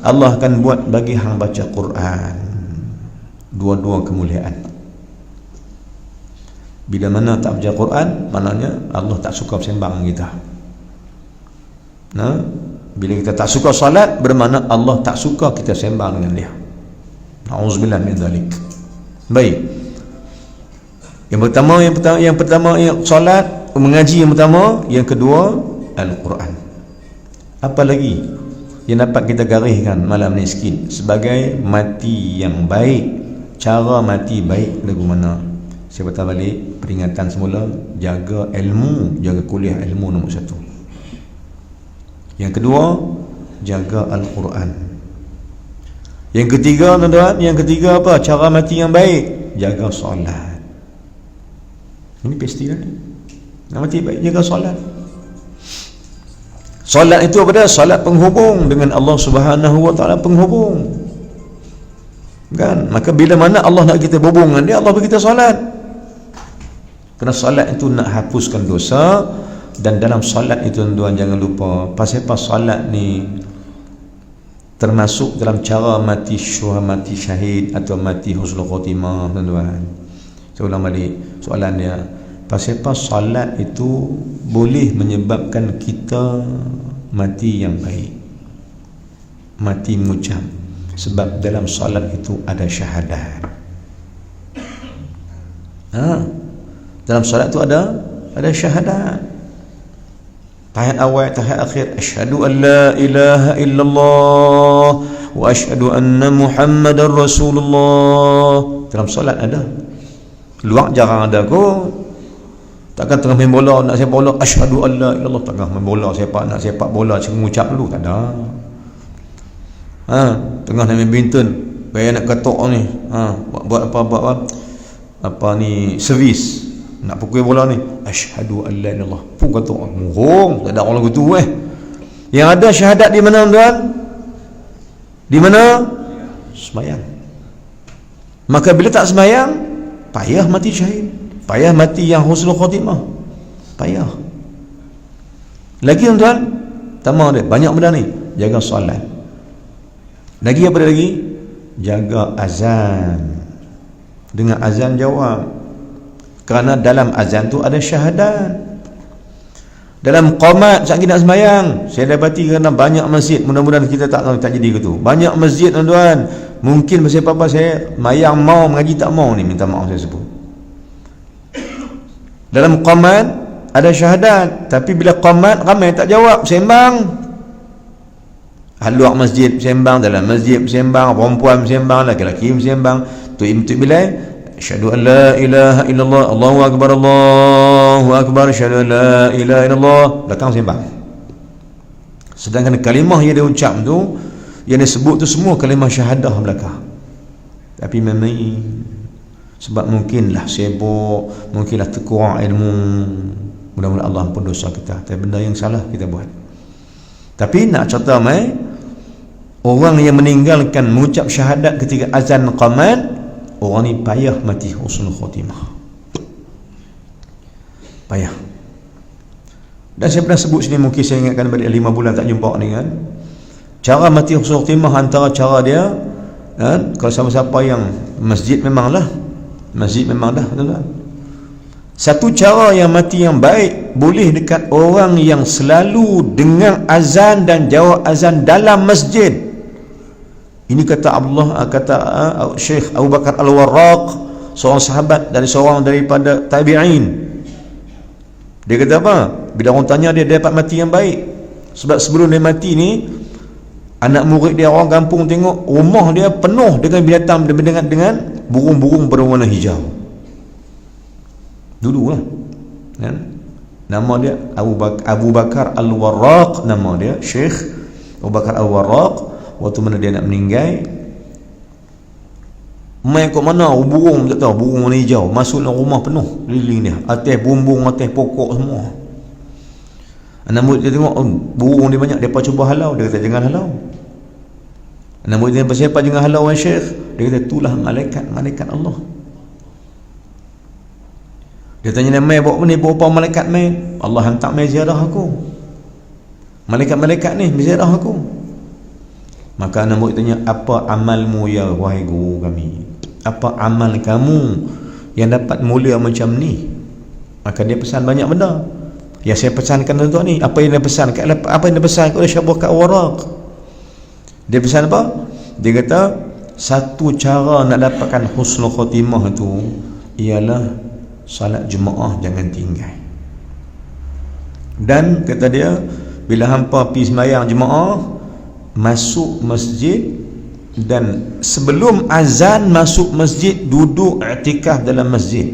Allah akan buat bagi hang baca Quran. Dua-dua kemuliaan. Bila mana tak baca Quran, maknanya Allah tak suka bersembang kita. Nah, bila kita tak suka salat, bermakna Allah tak suka kita sembang dengan dia. Nauzubillah min zalik. Baik. Yang pertama salat, mengaji yang pertama, yang kedua Al-Quran. Apa lagi yang dapat kita gariskan malam ni sikit sebagai mati yang baik? Cara mati baik lagu mana? Saya patah balik peringatan semula, jaga ilmu, jaga kuliah ilmu nombor 1. Yang kedua, jaga Al-Quran. Yang ketiga, tuan-tuan, apa? Cara mati yang baik, jaga solat. Ini pasti kan? Nak mati baik, jaga solat. Solat itu apa dia? Solat penghubung dengan Allah Subhanahu wa taala, penghubung. Kan? Maka bila mana Allah nak kita berhubung dengan dia, Allah bagi kita solat. Kerana solat itu nak hapuskan dosa. Dan dalam solat itu, tuan-tuan, jangan lupa, pasal solat ni termasuk dalam cara mati syahid atau mati husnul khotimah, tuan-tuan. Saya ulang balik soalan dia. Pasal solat itu boleh menyebabkan kita mati yang baik, mati mengucap. Sebab dalam solat itu ada syahadat. Dalam solat itu ada syahadat. Tahiyat awal, tahiyat akhir, asyhadu an la ilaha illallah wa asyhadu anna muhammadar rasulullah. Dalam solat ada. Luar jarang ada kot. Takkan tengah main bola nak sepak bola asyhadu an la ilallah, tengah main bola nak sepak bola mengucap dulu, tak ada. Tengah nak main badminton, bayar nak ketok ni, buat apa ni, servis nak pukul bola ni, asyhadu an la ilallah, pun ketok murung, tak ada orang lagu tu Yang ada syahadat di mana tuan? Di mana? Sembahyang. Maka bila tak sembahyang, payah mati syahid, payah mati yang husnul khatimah, payah. Lagi tuan-tuan, tambah dia banyak benda ni. Jaga solat. Lagi apa lagi? Jaga azan. Dengan azan jawab. Kerana dalam azan tu ada syahadat. Dalam qamat saat kita nak sembahyang, saya dapati kerana banyak masjid, mudah-mudahan kita tak jadi ke tu. Banyak masjid tuan-tuan, mungkin pasal apa saya mayang mau mengaji tak mau ni, minta maaf saya sebut. Dalam qamat ada syahadat, tapi bila qamat ramai tak jawab, sembang. Luar masjid sembang, dalam masjid sembang, perempuan sembang, laki-laki sembang. Tu bilai, asyhadu an la ilaha illallah, Allahu akbar, asyhadu an la ilaha illallah, belakang sembang. Sedangkan kalimah yang dia ucap tu, yang dia sebut tu semua kalimah syahadah belakang. Tapi memang sebab mungkinlah sibuk, mungkinlah terkurang ilmu, mudah-mudahan Allah ampun dosa kita, tapi benda yang salah kita buat. Tapi nak cerita orang yang meninggalkan mengucap syahadat ketika azan qamat, orang ni payah mati husnul khatimah, payah. Dan saya pernah sebut sini, mungkin saya ingatkan balik 5 bulan tak jumpa ni kan, cara mati husnul khatimah antara cara dia kalau siapa-siapa yang masjid memang dah tuan-tuan. Satu cara yang mati yang baik boleh dekat orang yang selalu dengar azan dan jawab azan dalam masjid. Ini kata Syekh Abu Bakar Al-Warraq, seorang sahabat dari seorang daripada tabi'in. Dia kata apa? Bila orang tanya dia dapat mati yang baik. Sebab sebelum dia mati ni, anak murid dia orang kampung tengok rumah dia penuh dengan binatang, dengan burung-burung berwarna hijau. Dulu lah kan? Nama dia Abu Bakar Al-Warraq, nama dia Syekh Abu Bakar Al-Warraq. Waktu mana dia nak meninggal, main kat mana burung tak tahu, burung warna hijau masuk dalam rumah penuh keliling dia, atas bumbung, atas pokok semua. Anak murid dia tengok burung dia banyak, dia cuba halau, dia kata jangan halau. Anak murid dia pasal apa jangan halau Syekh? Dia kata itulah malaikat Allah. Dia tanya mai bawa ni berapa malaikat mai? Allah hantar mai ziarah aku. Malaikat-malaikat ni ziarah aku. Maka anak murid tanya, apa amalmu ya wahai guru kami? Apa amal kamu yang dapat mulia macam ni? Maka dia pesan banyak benda. Yang saya pesankan tuan-tuan ni, apa yang dia pesan? Apa yang dia pesan oleh Syekh Abu Bakar Al-Warraq? Dia pesan apa? Dia kata satu cara nak dapatkan husnul khatimah tu ialah salat jemaah jangan tinggal. Dan kata dia, bila hampa pergi sembahyang jemaah, masuk masjid, dan sebelum azan masuk masjid, duduk i'tikaf dalam masjid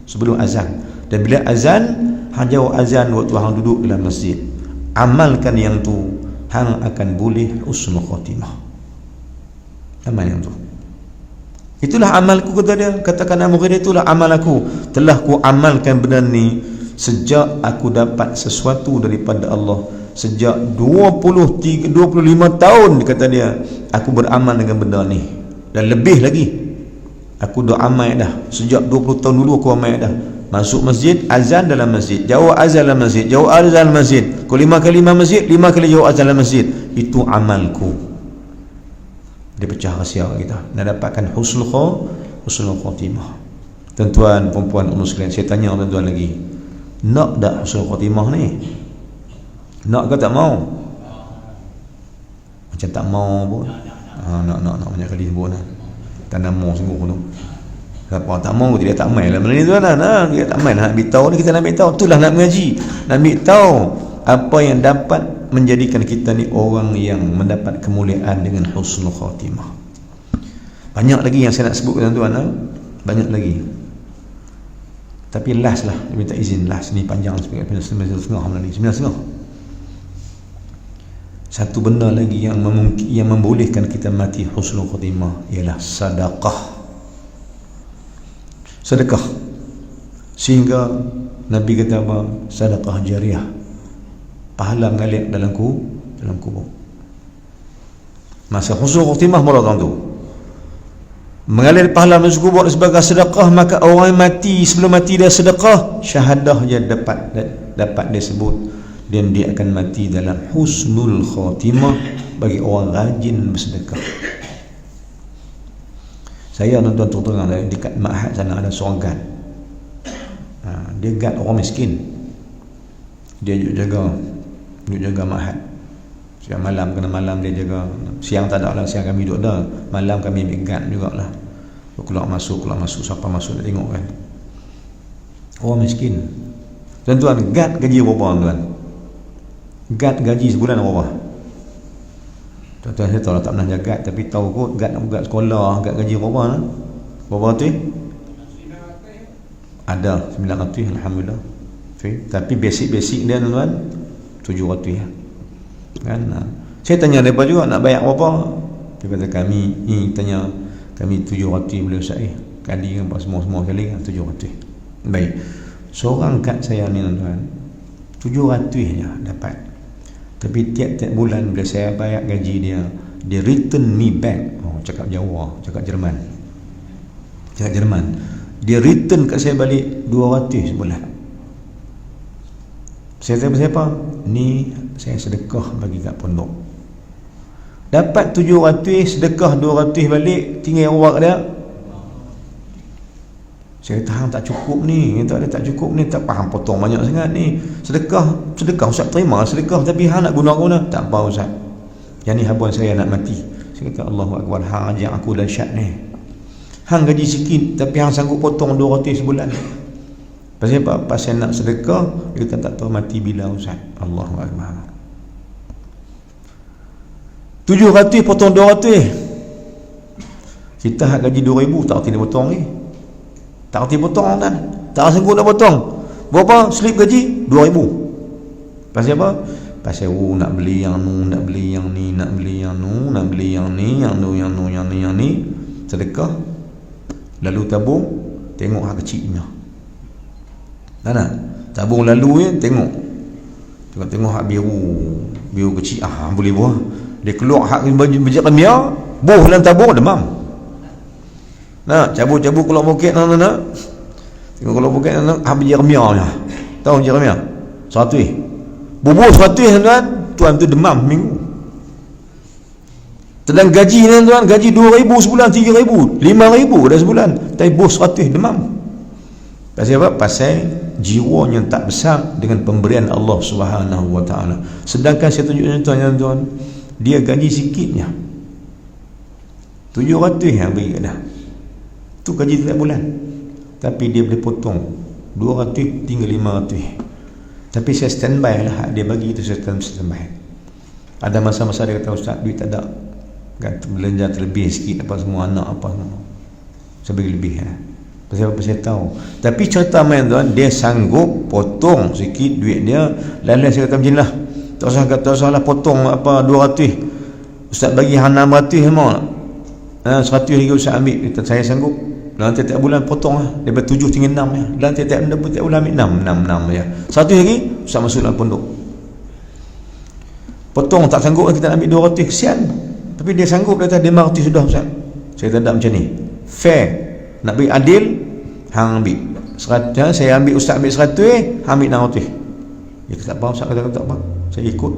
sebelum azan. Dan bila azan, hang jauh azan waktu hang duduk dalam masjid. Amalkan yang tu, hang akan boleh husnul khatimah. Amal yang tu. Itulah amalku, kata dia. Katakan murid dia, itulah amal aku. Telah ku amalkan benda ni sejak aku dapat sesuatu daripada Allah. Sejak 25 tahun, kata dia, aku beramal dengan benda ni. Dan lebih lagi, aku dah amal dah. Sejak 20 tahun dulu aku amal dah. Masuk masjid, azan dalam masjid, jawab azan dalam masjid, jawab azan dalam masjid. Kau 5 kali masjid, 5 kali jawab azan dalam masjid. Itu amalku. Dia pecah rahsia kita nak dapatkan husnul khatimah. Tuan-tuan, perempuan, umur sekalian, saya tanya tuan-tuan lagi, nak tak husnul khatimah ni? Nak ke tak mau? Macam tak mau pun. Nak banyak kali sebut lah. Tak nak mau sungguh tu. Kalau tak mau dia tak main lah. Benda ni tuan lah. Dia tak main. Nak ambil tahu ni, kita nak ambil tahu. Itulah nak mengaji. Nak ambil tahu apa yang dapat menjadikan kita ni orang yang mendapat kemuliaan dengan husnul khatimah. Banyak lagi yang saya nak sebut tuan-tuan lah. Banyak lagi. Tapi last lah, dia minta izin last ni panjang sebagai 9.5 lagi 9.5. Satu benda lagi yang membolehkan kita mati husnul khatimah ialah sedekah. Sedekah. Sehingga Nabi kata apa? Sedekah jariah. Pahala mengalir dalam kubur. Masa husnul khatimah mula orang tu mengalir pahala masuk kubur sebagai sedekah, maka orang yang mati sebelum mati dia sedekah, syahadah dia dapat dia sebut, dan dia akan mati dalam husnul khatimah bagi orang rajin bersedekah. Saya nonton terang dekat Ma'had sana ada seorang guard. Dia guard orang miskin. Dia jaga Ma'had. Siang malam kena malam dia jaga. Siang tak ada lah, siang kami duduk dah. Malam kami ambil guard jugalah. Keluar masuk, siapa masuk nak tengok kan. Orang miskin. Tuan-tuan, guard gaji berapa tuan? Guard gaji sebulan berapa? Tuan-tuan saya tahu lah tak pernah jaga, tapi tahu kot guard sekolah, guard gaji berapa lah? Berapa tu? Ada 900 alhamdulillah. Tapi basic dia tuan-tuan 700 ya. Kan? Saya tanya mereka juga nak bayar berapa. Dia kata kami tanya kami 700 boleh Ustaz kali kan semua kali kan 700. Baik. Seorang kat saya ni tuan-tuan 700 je dapat. Tapi tiap-tiap bulan bila saya bayar gaji dia return me back. Cakap Jawa, cakap Jerman. Dia return kat saya balik 200 sebulan. Saya tanya siapa? Ni saya sedekah bagi kat pondok. Dapat 700, sedekah 200 balik, tinggal awak dia. Saya tahan tak cukup ni, tak cukup ni, tak faham potong banyak sangat ni. Sedekah Ustaz terima sedekah, tapi hang nak guna tak apa Ustaz. Yang ni habuan saya nak mati. Saya kata Allahu Akbar, hang ajak aku dahsyat ni. Hang gaji sikit tapi hang sanggup potong 200 sebulan. Pasal apa? Pasal nak sedekah, dia kata tak tahu mati bila Ustaz. Allahu Akbar. 700 potong 200. Kita hak gaji 2,000 tak erti dia potong ni. Tak erti potong kan? Tak sanggup nak potong. Berapa slip gaji? 2,000. Pasal apa? Pasal nak beli yang nu, nak beli yang ni, nak beli yang nu, nak beli yang ni, yang ni. Sedekah. Lalu tabung, tengok hak kecilnya. Nak tabung lalu tengok hak biru kecil, boleh buah. Dia keluar hak biji kemia, buh dalam tabung demam. Cabut keluar poket nak. Tengok keluar poket nak hak biji kemia nya. Tahu biji kemia? 100. Bubuh 100 tuan tu demam minggu. Sedang gaji tuan, gaji 2,000 sebulan, 3,000, 5,000 dah sebulan. Tapi bos 100 demam. Pasal apa? Pasal jiwanya tak besar dengan pemberian Allah Subhanahu Wa Taala. Sedangkan saya tunjukkan tuan-tuan, dia gaji sikitnya 700 yang beri dah. Tu gaji tiap bulan. Tapi dia boleh potong 200 tinggal 500. Tapi saya standby lah, dia bagi itu saya standby. Ada masa-masa dia kata Ustaz duit tak ada, kata belanja terlebih sikit apa semua anak apa semua. Saya bagi lebih Pasal apa saya tahu. Tapi cerita main tuan, dia sanggup potong sikit duit dia. Lalu saya kata macam lah, tak usah lah potong apa 200. Ustaz bagi 600 mau. 100 lagi Ustaz ambil. Kata saya sanggup. Dalam tiap bulan potong lah. Daripada 7 tinggal 6 ya. Dalam tiap bulan ambil 6 ya. 100 lagi Ustaz masuk dalam pondok. Potong tak sanggup kita nak ambil 200, kesian. Tapi dia sanggup, dia kata 500 sudah Ustaz. Saya kata tak macam ni. Fair. Nak beri adil, hang ambil 100, saya ambil Ustaz ambil 100, hang ambil 600. Dia kata tak apa Ustaz, kata tak apa, saya ikut.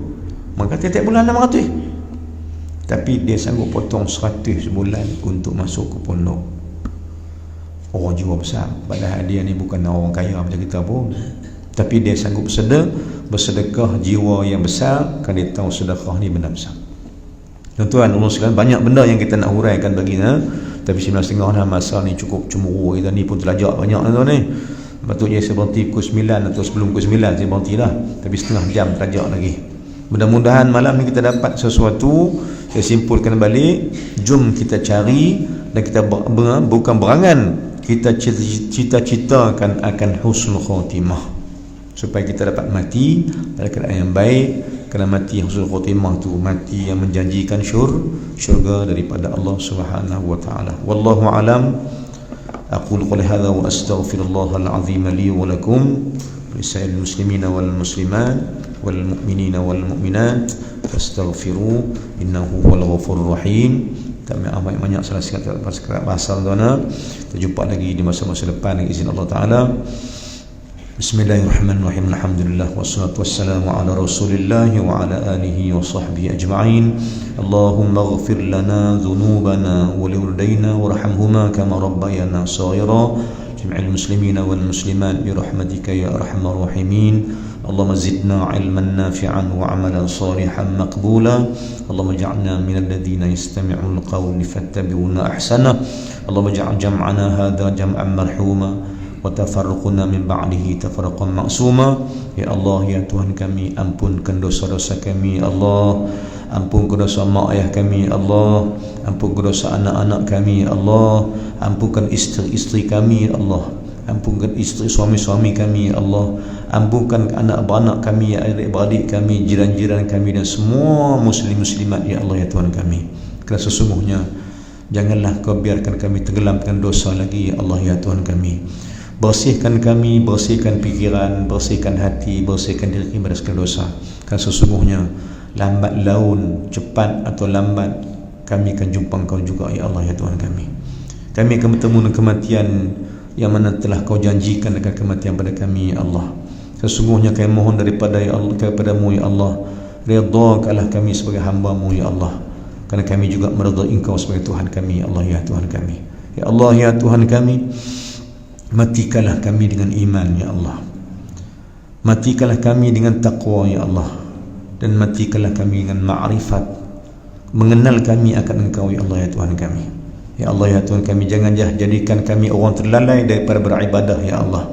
Maka tiap bulan 600. Tapi dia sanggup potong 100 sebulan untuk masuk ke pondok. Orang jiwa besar. Padahal dia ni bukan orang kaya macam kita pun, tapi dia sanggup bersedekah jiwa yang besar, kerana dia tahu sedekah ni benar besar. Tuan-tuan Allah sekalian, banyak benda yang kita nak huraikan bagi tapi 9.30 dah masa ni cukup cemburu. Kita ni pun terlajak banyak tuan ni. Patutnya saya berhenti pukul 9 atau sebelum pukul 9 saya berhenti dah, tapi setengah jam terlajak lagi. Mudah-mudahan malam ni kita dapat sesuatu. Saya simpulkan balik, jom kita cari dan kita bukan berangan, kita cita-citakan akan husnul khatimah supaya kita dapat mati dalam keadaan yang baik. Kerana mati husnul khatimah tu mati yang menjanjikan syurga daripada Allah Subhanahu wa taala. Wallahu alam. Aqulu qali hadza wa astaghfirullahal azim li wa lakum lisa'il muslimina wal muslimat wal mu'minina wal mu'minat fastaghfiru innahu huwal ghafurur rahim. Tak banyak salah sikap pasal tuan. Kita jumpa lagi di masa-masa depan dengan izin Allah taala. Bismillahirrahmanirrahim. Alhamdulillah wassalatu wassalamu ala Rasulillah wa ala alihi wa sahbihi ajma'in. Allahumma ighfir lana dhunubana wa liwalidayna warhamhuma kama rabbayana shaghira. Jami'al muslimina wal muslimat bi rahmatika ya arhamar rahimin. Allahumma zidna ilman nafi'an wa amalan salihan maqbula. Allahumma ij'alna minal ladzina yastami'ul qawla fattabi'una ahsana. Allahumma ij'al jam'ana hadha jam'an marhuma wa tafarruquna min ba'dihi tafarruqan ma'suma. Ya Allah, ya Tuhan kami, ampunkan dosa-dosa kami Allah, ampunkan dosa mak ayah kami Allah, ampunkan dosa anak-anak kami Allah, ampunkan isteri-isteri kami Allah, ampunkan isteri suami-suami kami Allah, ampunkan anak-anak kami, adik-beradik kami, jiran-jiran kami dan semua muslim-muslimat ya Allah ya Tuhan kami. Kerana sesungguhnya janganlah kau biarkan kami tenggelam dengan dosa lagi ya Allah ya Tuhan kami. Bersihkan kami, bersihkan fikiran, bersihkan hati, bersihkan diri dari segala dosa. Kerana sesungguhnya lambat laun, cepat atau lambat, kami akan jumpa Engkau juga ya Allah ya Tuhan kami. Kami akan bertemu dengan kematian yang mana telah Kau janjikan dengan kematian pada kami ya Allah. Sesungguhnya kami mohon daripada ya Allah, kepadamu ya Allah, redha-Kalah kami sebagai hamba-Mu ya Allah. Kerana kami juga meredai Engkau sebagai Tuhan kami ya Allah ya Tuhan kami. Ya Allah ya Tuhan kami, matikanlah kami dengan iman ya Allah, matikanlah kami dengan taqwa ya Allah, dan matikanlah kami dengan ma'rifat, mengenal kami akan Engkau ya Allah ya Tuhan kami. Ya Allah ya Tuhan kami, jangan jadikan kami orang terlalai daripada beribadah ya Allah.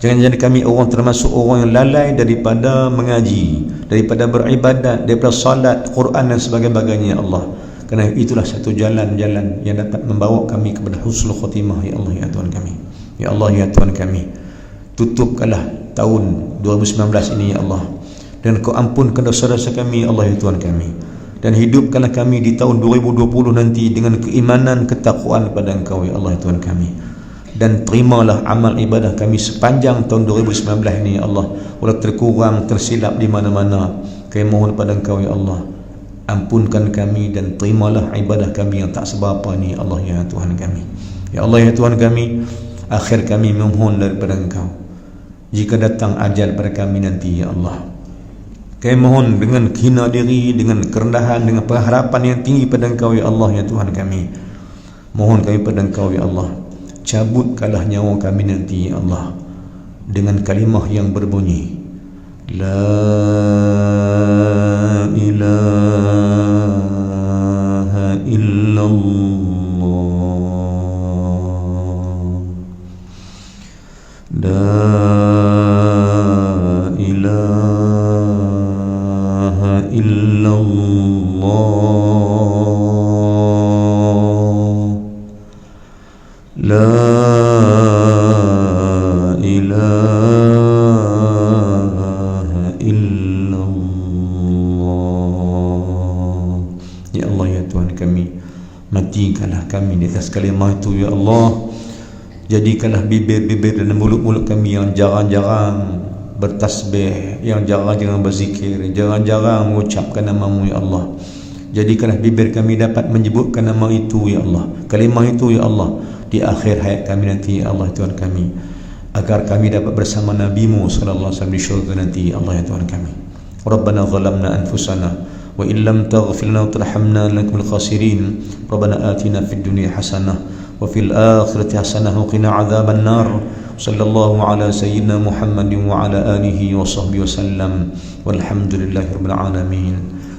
Jangan jadikan kami orang termasuk orang yang lalai daripada mengaji, daripada beribadat, daripada salat, Quran dan sebagainya ya Allah. Kerana itulah satu jalan-jalan yang dapat membawa kami kepada husnul khatimah ya Allah ya Tuhan kami. Ya Allah ya Tuhan kami, tutupkanlah tahun 2019 ini ya Allah, dan Kau ampunkan dosa-dosa kami ya Allah ya Tuhan kami, dan hidupkanlah kami di tahun 2020 nanti dengan keimanan, ketakwaan kepada Engkau ya Allah ya Tuhan kami. Dan terimalah amal ibadah kami sepanjang tahun 2019 ini ya Allah. Walau terkurang, tersilap di mana-mana, kami mohon kepada Engkau ya Allah, ampunkan kami dan terimalah ibadah kami yang tak seberapa ni ya Allah ya Tuhan kami. Ya Allah ya Tuhan kami, akhir kami memohon daripada Engkau, jika datang ajal pada kami nanti ya Allah, kami mohon dengan hina diri, dengan kerendahan, dengan pengharapan yang tinggi pada Engkau ya Allah ya Tuhan kami. Mohon kami pada Engkau ya Allah, cabutkanlah nyawa kami nanti ya Allah dengan kalimah yang berbunyi La ilaha illallah, La ilaha illallah, La ilaha illallah. Ya Allah ya Tuhan kami, matikanlah kami di atas kalimah itu ya Allah. Jadikanlah bibir-bibir dan mulut-mulut kami yang jarang-jarang bertasbih, yang jarang-jarang berzikir, jarang-jarang mengucapkan nama-Mu ya Allah. Jadikanlah bibir kami dapat menyebutkan nama itu ya Allah, kalimah itu ya Allah, di akhir hayat kami nanti ya Allah Tuhan kami, agar kami dapat bersama Nabi-Mu sallallahu alaihi wasallam di syurga nanti ya Allah ya Tuhan kami. Rabbana zalamna anfusana wa illam taghfir lana wa tarhamna lanakunanna khasirin. Rabbana atina fid dunya hasanah wa fil akhirati hasanah wa qina adzaban nar. Sallallahu ala sayyidina Muhammadin wa ala alihi wa sahbihi wasallam. Walhamdulillahirabbil alamin.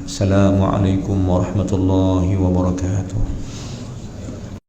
Assalamualaikum warahmatullahi wabarakatuh.